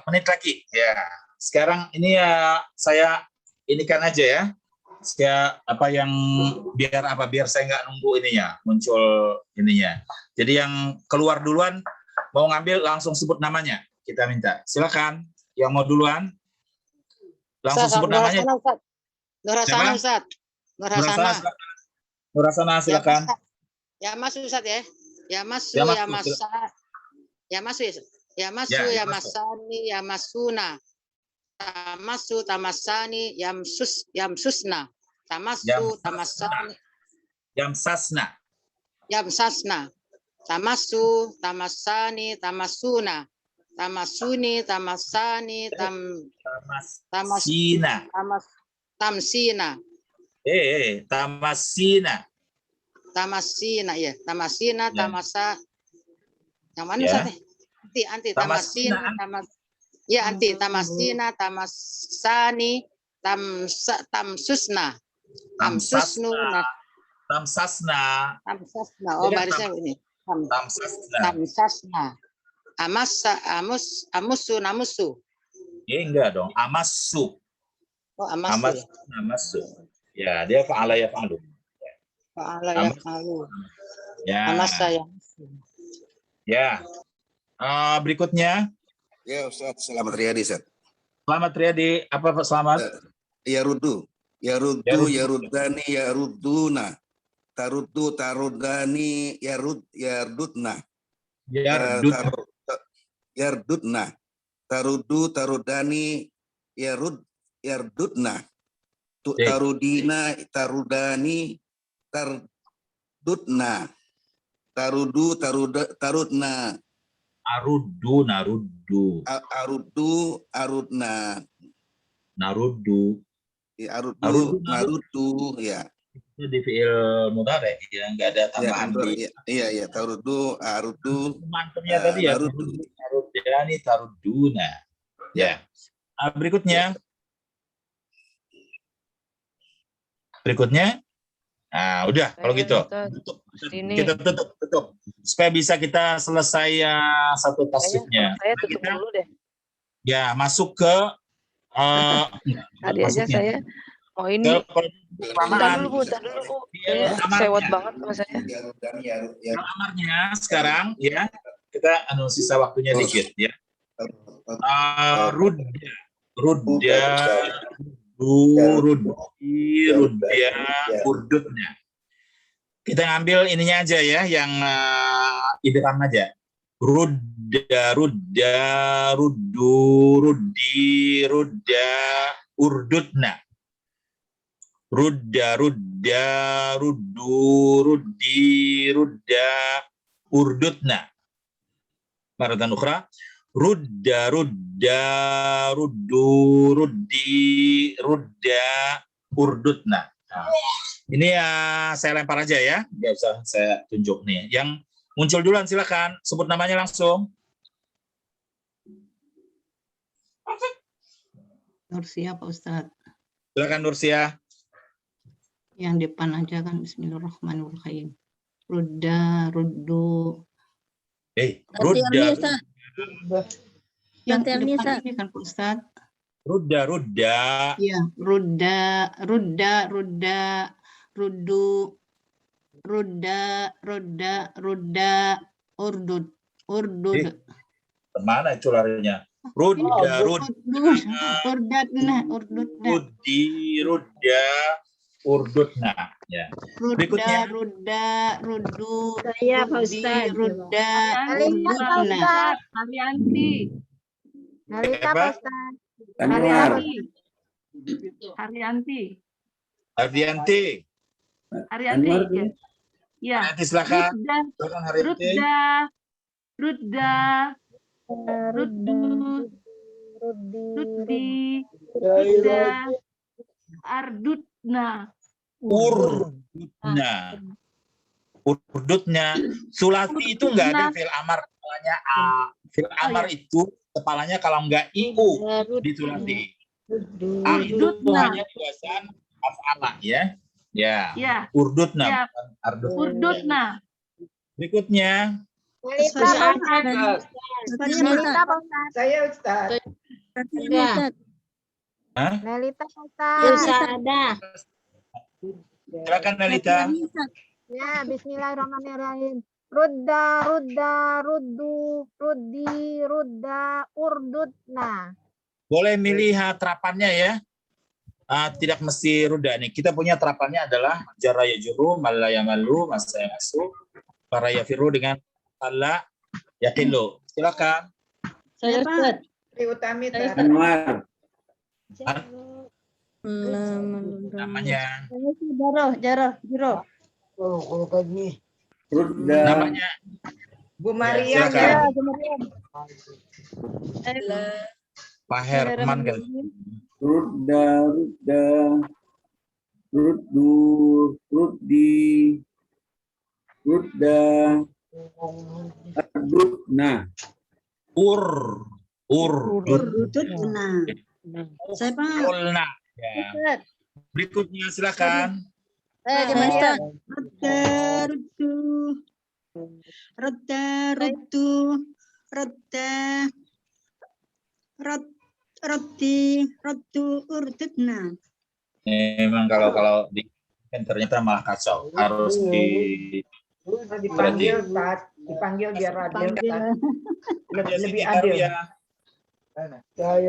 menit lagi. Ya. Sekarang ini ya saya inikan aja ya. Saya biar saya nggak nunggu ininya muncul ininya. Jadi yang keluar duluan mau ngambil langsung sebut namanya. Kita minta. Silakan. Yang mau duluan langsung sebut namanya. Nurhasana Ustaz. Nurhasana silakan. Ya Mas Ustaz ya. Ya Mas, Ya, Mas. ya Masa. Ya Mas, ya Mas, ya Masani, ya Masuna. Tamasu, tamasani, yamsusna. Tamasu, tamasani. Yamsasna. Yamsasna. Tamasu, tamasani, tamasuna. Tamasuni, tamasani, Tamasina. Tamsina. Tamasina. Tamasina ya, tamasina, tamasa. Yang mana Ya. Ustaz? Anti tamasina, ya anti tamasina, tamasani, tamsusna. Tamsusna. Tamsasna. Tamsasna. Oh, barisnya ini. Tamsasna. amusu, namusu. Enggak dong. Amasu. Oh, amasu ya. Amasu. Ya, dia fa'ala yaf'alu. Fa'ala Amas- yaf'alu. Ya. Amasa ya. Ya. Berikutnya. Ya Ustaz, selamat Riyadi Ustaz. Selamat Riyadi. Apa Pak Selamat? Yarudu, Yarudu. yarudani, yaruduna. Tarudu, tarudani, yardutna. Yardutna. Tarudu, tarudani, yardutna. Tarudina, tarudani, tardutna. Tarudu, tarudna. Aruddu, naruddu. Aruddu, arudna. Naruddu. Ya, aruddu, Aruddu, naruddu, ya. Itu di fi'il mudhari ya, enggak ada tambahan di. Iya, tarudu, aruddu. Mantumnya tadi ya, naruddu. taruddani, tarudduna. Ya. Berikutnya. Berikutnya. Nah, udah kalau gitu. Kita tutup. Supaya bisa kita selesai satu tasbihnya. Saya tutup dulu deh. Ya, masuk ke Tadi aja saya mau ini. Bentar dulu, Bu. Ini sewot banget sama saya. Amarnya sekarang ya, kita sisa waktunya dikit ya. Rudda, urdutnya. Kita ngambil ininya aja ya, yang idgham aja. Rudda, ruddu, ruddi, rudda, urdutna. Rudda, ruddu, ruddi, rudda, urdutna. Maratan ukhra. Rudda, ruddu, ruddi, rudda, urdutna. Nah, ini saya lempar aja ya. Nggak usah saya tunjuk nih. Yang muncul duluan silakan. Sebut namanya langsung. Nursia Pak Ustadz. Silakan Nursia. Yang depan aja kan Bismillahirrahmanirrahim. Rudda, ruddu. Rudda. Yang depan ini kan Pak Ustadz. Rudda. Iya, rudda, ruddu, rudda, urdud. Kemana itu larinya? Rudda, urdutna. Ruddi, rudda, urdutna. Ya. Berikutnya. Rudda, ruddu, Saya Pak Ustadz. rudda, urdutna. Haryanti. Nalita Pak Ustadz. Haryanti. Ya. Haryanti silakan. Rudda. Ruddi. Rudda. Ardutna. Urdutnya. Sulasi itu enggak ada fil amar kepalanya a. Fil amar itu kepalanya kalau enggak iu di sulasi. Itu hanya tuasan af'ala ya. Ya. Urdutna. Urdutna. Berikutnya. Saya Ustaz. Nelita Ustaz. Silakan Nelita. Ya, bismillahirrahmanirrahim. Rudda, ruddu, ruddi, rudda, urdutna. Boleh milih terapannya ya. Tidak mesti rudda nih. Kita punya terapannya adalah jara yajuru, malaya malu, masaya masu, para yafiru dengan ala yakilu. Silakan. Saya Ustaz. Utami. Namanya. Jaro. Namanya. Bu Maria. Pak Herman kan. Rudda, ruddu, ruddi, rudda, ardutna. Urdutna. Saya Pak. Ulna. Ya. Berikutnya silakan. Rudda, ruddu, Rodda. Roti urdudna. Memang kalau di kan ternyata malah kacau. Harus dipanggil Tat, dipanggil biar adil Tat. Lebih adil.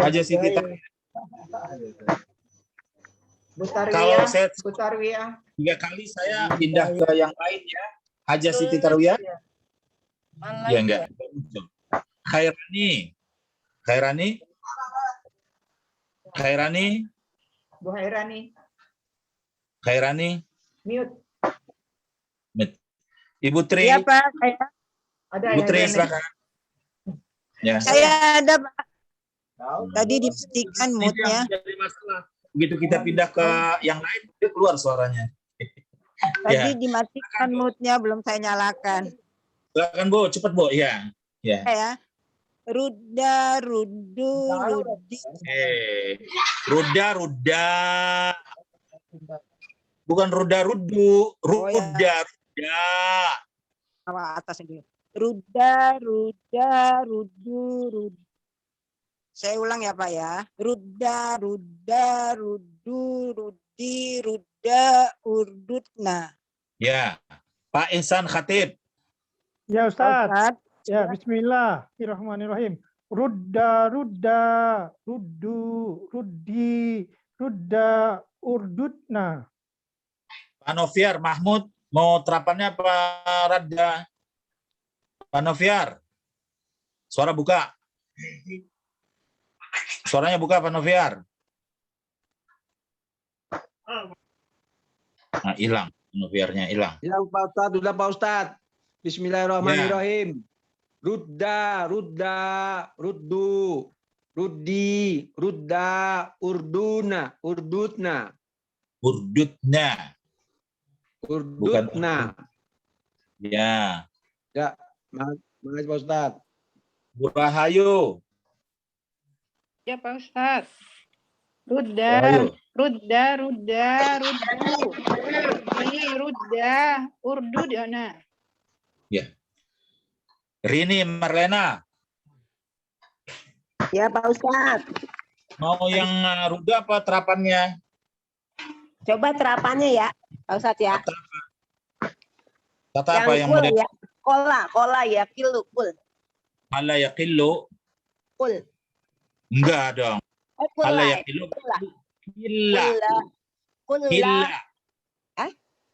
Haja Siti Bu Tarwiyah, kalau saya Bu Tarwiyah. 3 kali saya pindah ke yang lain ya. Haja Siti Tarwiyah. Ya enggak. Khairani. Bu Hairani. Mute. Ibu Tri. Iya Pak, Ada Ibu Tri, ya. silakan. Ya. saya ada Pak. Tadi dipastikan Itu moodnya. yang jadi masalah. Begitu kita pindah ke yang lain, dia keluar suaranya. Tadi dimatikan moodnya, belum saya nyalakan. Silakan Bu, cepat Bu. Ya. Ya. Ruda, rudu, rudi. Ruda. Bukan ruda, rudu. Ruda. Atas ini. Ruda, rudu. Saya ulang ya Pak ya. Ruda, rudu, rudi, ruda, urdudna. Ya. Pak Ihsan Khatib. Ya Ustaz. Ya, bismillahirrahmanirrahim. Rudda, ruddu, rudi, rudda, urdudna. Pak Noviar Mahmud, mau terapannya apa radda? Pak Noviar, suara buka. Suaranya buka Pak Noviar. Nah, hilang. Noviarnya hilang. Hilang Pak Ustadz, udah Pak Ustadz. Bismillahirrahmanirrahim. Rudda, ruddu, rudi, rudda, urdudna. Ya. Ya, makasih Pak Ustadz. Bu Rahayu. Ya Pak Ustadz. Rudda, ruddu, rudda, urdudna. Ya. Rini Marlena. Ya Pak Ustadz. Mau yang ruda apa terapannya? Coba terapannya ya Pak Ustadz ya. Kata apa yang model? Ya. Kola ya, kilu, kul. Ala yaqilu. Kul. Enggak dong. Ala yaqilu. Killa.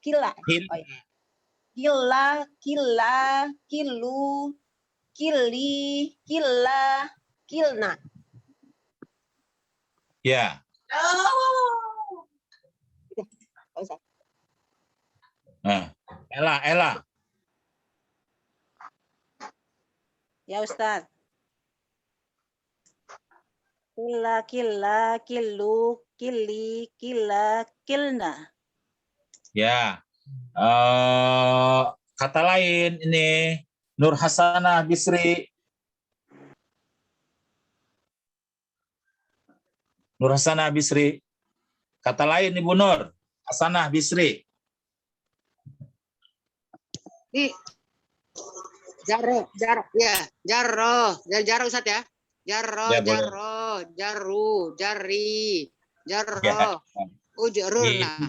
Killa. Killa, kilu, kili, killa, kilna. Ya. Nah, Ella. Ya Ustaz. Killa, kilu, kili, killa, kilna. Ya. Kata lain ini Nur Hasanah Bisri. Kata lain Ibu Nur Hasanah Bisri. Jarro Ustaz ya. Jarro, jaru, jari, jarro, ujruna.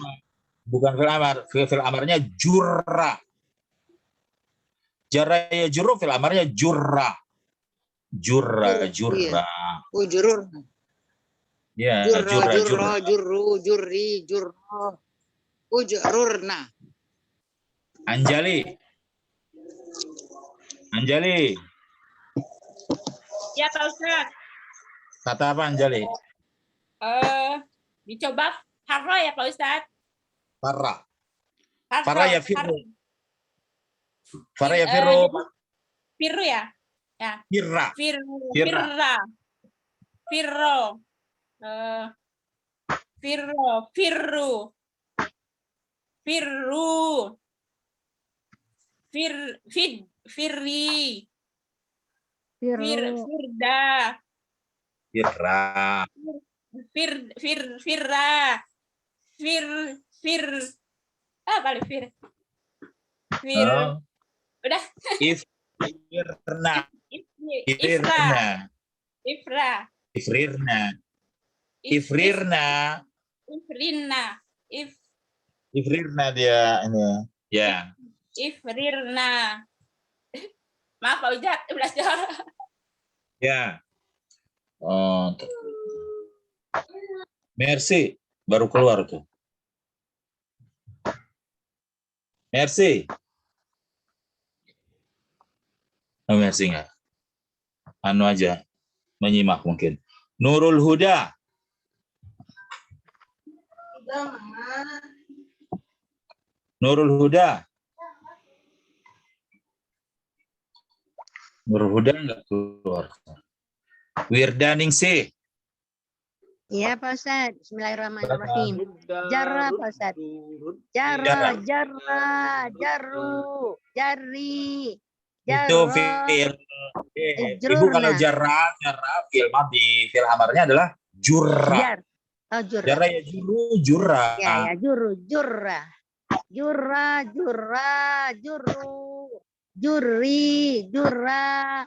Bukan fil amar, fil amarnya jurra. Jarra ya jurru, fil amarnya jurra. Jurra. Ujrur. Ya, jurro, jurri, jurro. Ujrurna. Anjali. Ya Pak Ustadz. Kata apa Anjali? Dicoba harro ya Pak Ustadz. Farra ya firru. Firru ya. Ya. Firra. Firri. Udah. Ifirna. Ifrirna. Ifra. Ifrirna. Ifrirna. Ifrinna. Ifrirna dia ini. Ya. Ifrirna. Maaf Pak Ujat, belajar. Ya. Oh. Merci. Baru keluar tuh. Merci. Oh, merci enggak? Anu aja. Menyimak mungkin. Nurul Huda. Nurul Huda. Nurul Huda enggak keluar. Wirdaningsih. Iya Pak Ustaz. Bismillahirrahmanirrahim. Jarra Pak Ustaz. Jarra, jarru, jarri, Itu fi'il. Ibu kalau jarra fi'il madhi, fi'il amarnya adalah jurra. Jar. Oh, jurra. Jarra ya juru, jurra. Ya, jurra. Jurra, jurru, jurri, jurra,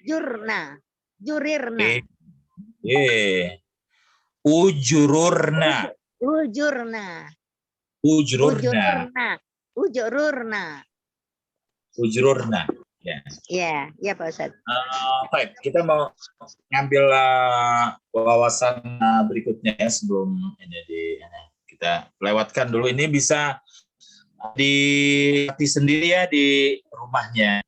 jurna, jurirna. Ujururna. Ujururna. Ya. Pak Ustaz. Baik, kita mau ngambil wawasan berikutnya ya sebelum kita lewatkan dulu. Ini bisa dilatih sendiri ya di rumahnya.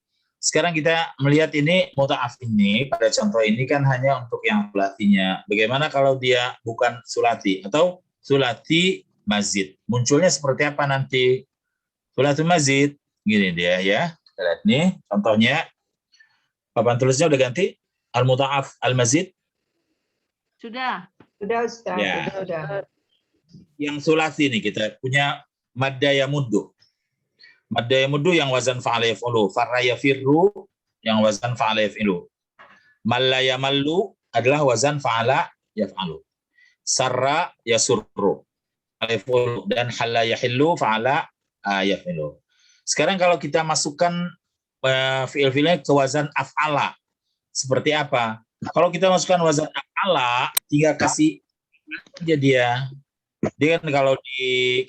Sekarang kita melihat ini muta'af ini pada contoh ini kan hanya untuk yang sulatinya. Bagaimana kalau dia bukan sulati atau sulati mazid? Munculnya seperti apa nanti? Sulati mazid, gini dia ya. Kita lihat nih contohnya. Papan tulisnya udah ganti? Al-muta'af al-mazid? Sudah. Sudah Ustaz. Ya. Sudah. Yang sulasi nih kita punya madda yamuddu. Madda yamuddu yang wazan fa'ala yaf'ulu. Farra yafirru yang wazan fa'ala yaf'ilu. Malla yamallu adalah wazan fa'ala yaf'alu. Sarra yasurru. Dan halla yahillu fa'ala yaf'ilu. Sekarang kalau kita masukkan fi'il-fi'ilnya ke wazan af'ala. Seperti apa? Kalau kita masukkan wazan af'ala, tinggal kasih aja dia. Dia kan kalau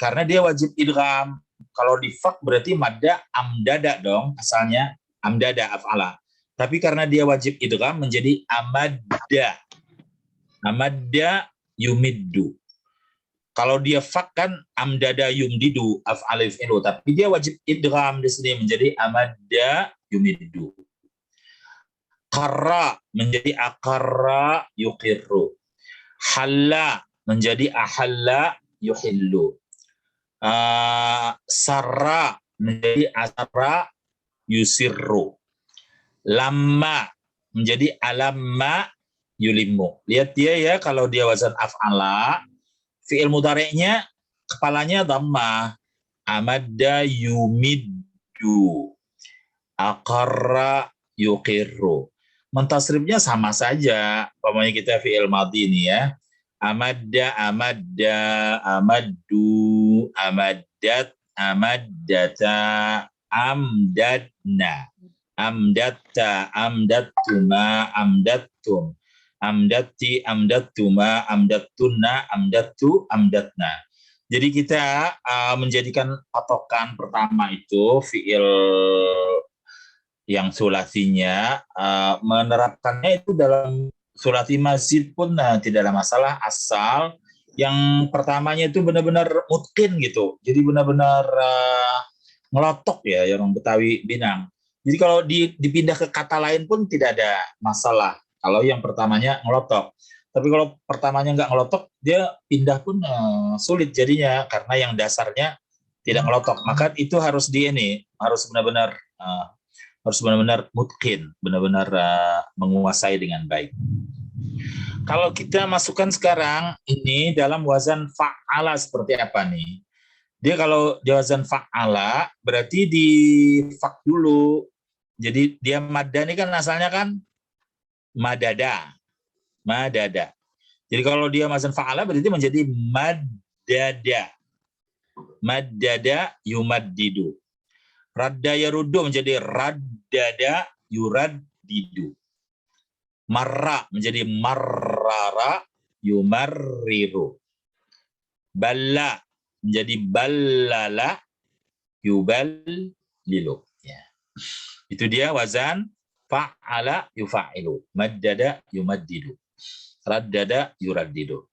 karena dia wajib idgham. Kalau di fak berarti madda amdada dong, asalnya amdada af'ala. Tapi karena dia wajib idgham menjadi amadda. Amadda yumiddu. Kalau dia fak kan amdada yumdidu af'ala yuf'ilu, tapi dia wajib idgham di sini menjadi amadda yumiddu. Qarra menjadi aqarra yuqirru. Halla menjadi ahalla yuhillu. Sarra menjadi asarra yusirru. Lamma menjadi alamma yulimmu. Lihat dia ya, kalau dia wazan af'ala, fi'il mudhari'nya kepalanya dhammah. Amadda yumiddu. Aqarra yuqirru. Mentasrifnya sama saja. Pokoknya kita fi'il madhi ini ya. Amadda, amaddu, amaddat, amaddata, amdadna, amdatta, amdattuma, amdattum, amdatti, amdattuma, amdattunna, amdattu, amdatna. Jadi kita menjadikan patokan pertama itu fi'il yang sulasinya, menerapkannya itu dalam sulati mazid pun tidak ada masalah, asal yang pertamanya itu benar-benar mutkin gitu. Jadi benar-benar ngelotok ya, yang Betawi bilang. Jadi kalau dipindah ke kata lain pun tidak ada masalah kalau yang pertamanya ngelotok. Tapi kalau pertamanya nggak ngelotok, dia pindah pun sulit jadinya karena yang dasarnya tidak ngelotok. Maka itu harus harus benar-benar mutkin, benar-benar menguasai dengan baik. Kalau kita masukkan sekarang ini dalam wazan fa'ala seperti apa nih? Dia kalau di wazan fa'ala berarti di fak dulu. Jadi dia madda ini kan asalnya kan madada. Madada. Jadi kalau dia wazan fa'ala berarti menjadi maddada. Maddada yumaddidu. Radda yaruddu menjadi raddada yuraddidu. Marra menjadi marrara yumarriru. Balla menjadi ballala yuballilu. Ya. Itu dia wazan fa'ala yufa'ilu. Maddada yumaddidu. Raddada yuraddidu.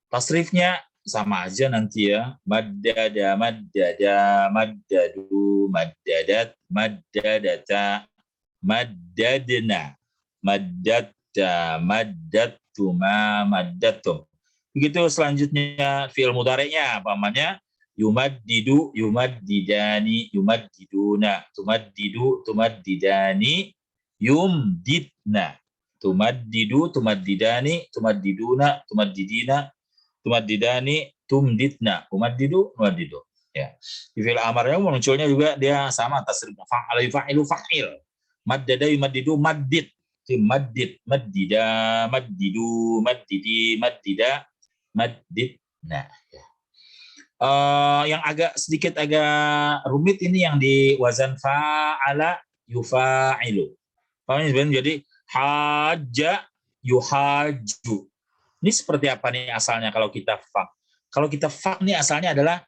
Tasrifnya sama aja nanti ya. Maddada, maddada, maddadu, maddadat, maddadata, maddadna, maddatta, maddattuma, maddattum. Begitu selanjutnya fi'il mudhari'nya, pamannya yumaddidu, yumaddidani, yumaddiduna, tumaddidu, tumaddidani, yumdidna, tumaddidu, tumaddidani, tumaddiduna, tumaddidina, tumaddidani, tumdidna, umaddidu, umaddidu. Ya. Di fi'il amarnya munculnya juga dia sama tasrif fa'ala yufa'ilu fa'il. Maddada yumaddidu maddid. Maddid, maddida, maddidu, maddidi, maddida, maddidna. Ya. Yang sedikit agak rumit ini yang di wazan fa'ala yufa'ilu. Paham sebenarnya? Jadi hajja yuhaju. Ini seperti apa nih asalnya kalau kita fa? Kalau kita fa nih asalnya adalah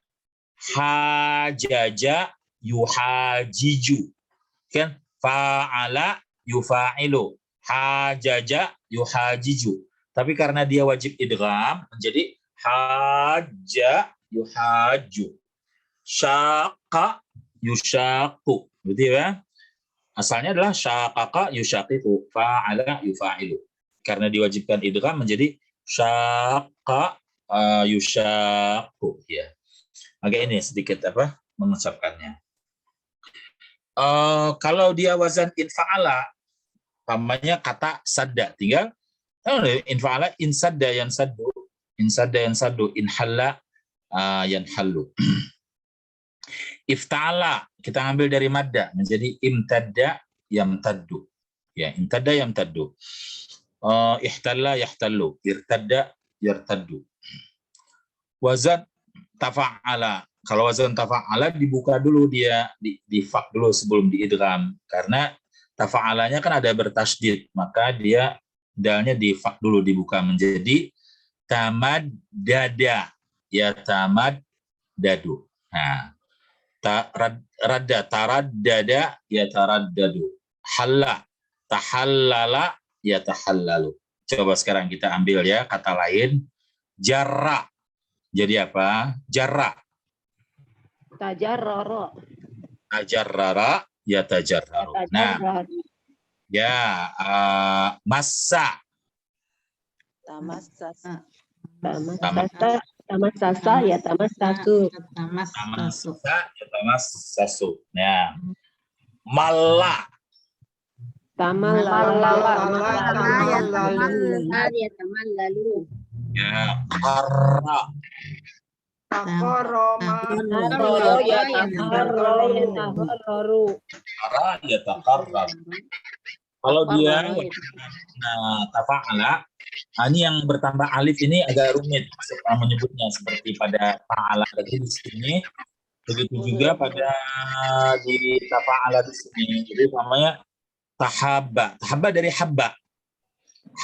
hajaja yuhajiju. Kan? Fa'ala yufa'ilu. Hajaja yuhajiju. Tapi karena dia wajib idgham menjadi hajja yuhaju. Syaqa yusyaqu. Betul ya? Asalnya adalah syaqaqa yusyaqiqu. Fa'ala yufa'ilu. Karena diwajibkan idgham menjadi syaqa yusyaqu. Ya. Agak ini sedikit mengucapkannya. Kalau dia wazan infa'ala, pamannya kata sadda, tinggal infa'ala insadda yansaddu, insadda yansaddu, inhalla yanhallu. Ifta'ala kita ambil dari madda menjadi imtadda yamtaddu. Ya, imtadda yamtaddu. Ihtalla yahtallu, irtadda yartaddu. Wazan tafa'ala. Kalau wazan tafa'ala dibuka dulu dia di fa dulu sebelum diidgham, karena tafa'alanya kan ada bertasydid, maka dia dalnya di fa dulu dibuka menjadi tamaddada, ya tamaddadu. Nah, taraddada ya taraddadu. Halla tahallala ya tahallalu. Coba sekarang kita ambil ya kata lain. Jarra. Jadi apa? Jarra. Tajarrara. Tajarrara ya tajarraru. Nah, ya massa. Tamassasa. Tamassasa ya tamassasu. Tamassasa ya tamassasu. Nah, malla. Tamallalu. Ya, qarra. Kalau dia tafa'ala, ini yang bertambah alif ini agak rumit menyebutnya, seperti pada fa'ala tadi di sini, begitu juga pada di tafa'ala di sini. Jadi namanya tahabba. Tahabba dari habba.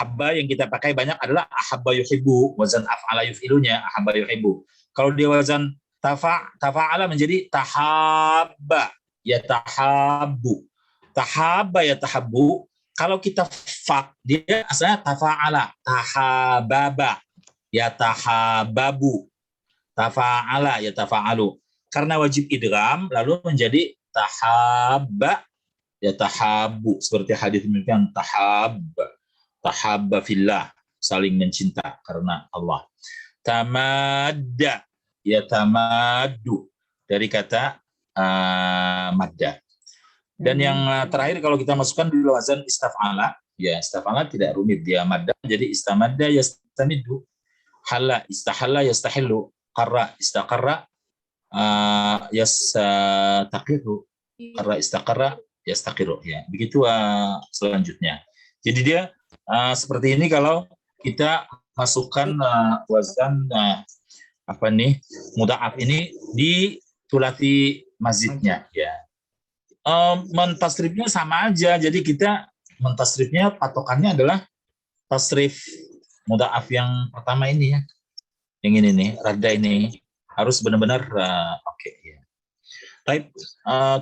Habba yang kita pakai banyak adalah ahabba yuhibbu, wazan af'ala yuf'ilunya ahabba yuhibbu. Kalau dia wazan tafa'ala menjadi tahabba ya tahabbu. Tahabba ya tahabbu. Kalau kita fa, dia asalnya tafa'ala, tahababa ya tahababu. Tafa'ala ya tafa'alu. Karena wajib idgham lalu menjadi tahabba ya tahabbu, seperti hadis demikian, tahabba fillah, saling mencinta karena Allah. Tamadda ya tamaddu, dari kata madda. Dan yang terakhir kalau kita masukkan di wazan istaf'ala, ya istaf'ala tidak rumit, dia madda jadi istamadda yastamiddu, halla istahalla yastahillu, qarra istaqarra yastaqiru, qarra istaqarra yastaqiru. Ya, begitu selanjutnya. Jadi dia seperti ini kalau kita masukkan wazan mudha'af ini di tulati mazidnya, ya. Mentasrifnya sama aja, jadi kita mentasrifnya patokannya adalah tasrif mudha'af yang pertama ini ya. Yang ini nih, radda ini harus benar-benar oke ya. Baik,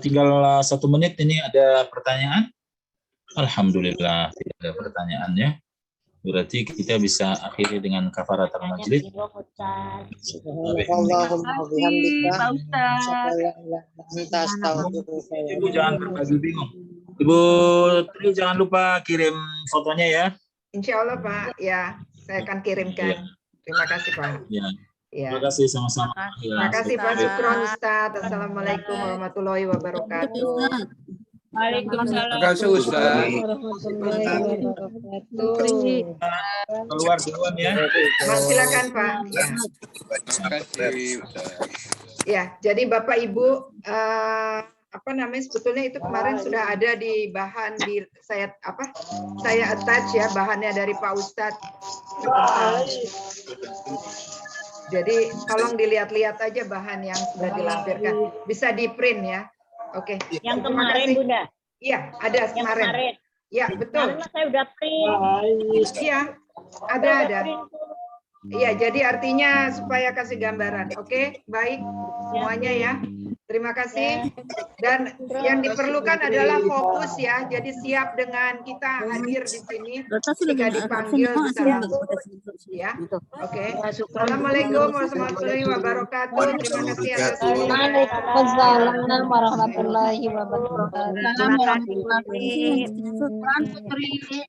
tinggal 1 menit ini ada pertanyaan. Alhamdulillah tidak ada pertanyaannya. Berarti kita bisa akhiri dengan kafaratul majlis. Ibu jangan berbagi bingung. Ibu Tri jangan lupa kirim fotonya ya. Insya Allah Pak, ya saya akan kirimkan. Ya. Terima kasih Pak. Ya. Ya. Terima kasih sama-sama. Terima kasih Pak Syukron Ustaz. Assalamualaikum warahmatullahi wabarakatuh. Waalaikumsalam. Terima kasih Ustaz. Keluar duluan ya. Mas, silakan Pak. Ya. Terima kasih Ustaz. Ya, jadi Bapak Ibu apa namanya sebetulnya itu kemarin sudah ada di bahan di saya attach ya bahannya dari Pak Ustadz. Jadi tolong dilihat-lihat aja bahan yang sudah dilampirkan. Bisa di print ya. Oke. Yang Terima kemarin kasih. Bunda. Iya, ada Yang kemarin. kemarin. Ya, betul. Karena saya udah print. Iya, ada. Iya, jadi artinya supaya kasih gambaran. Oke, baik semuanya ya. Terima kasih. Dan yang diperlukan adalah fokus ya. Jadi siap dengan kita hadir di sini. Jika dipanggil bisa langsung. Ya, oke. Assalamualaikum warahmatullahi wabarakatuh. Terima kasih atas Waalaikumsalam warahmatullahi wabarakatuh. Assalamualaikum warahmatullahi wabarakatuh.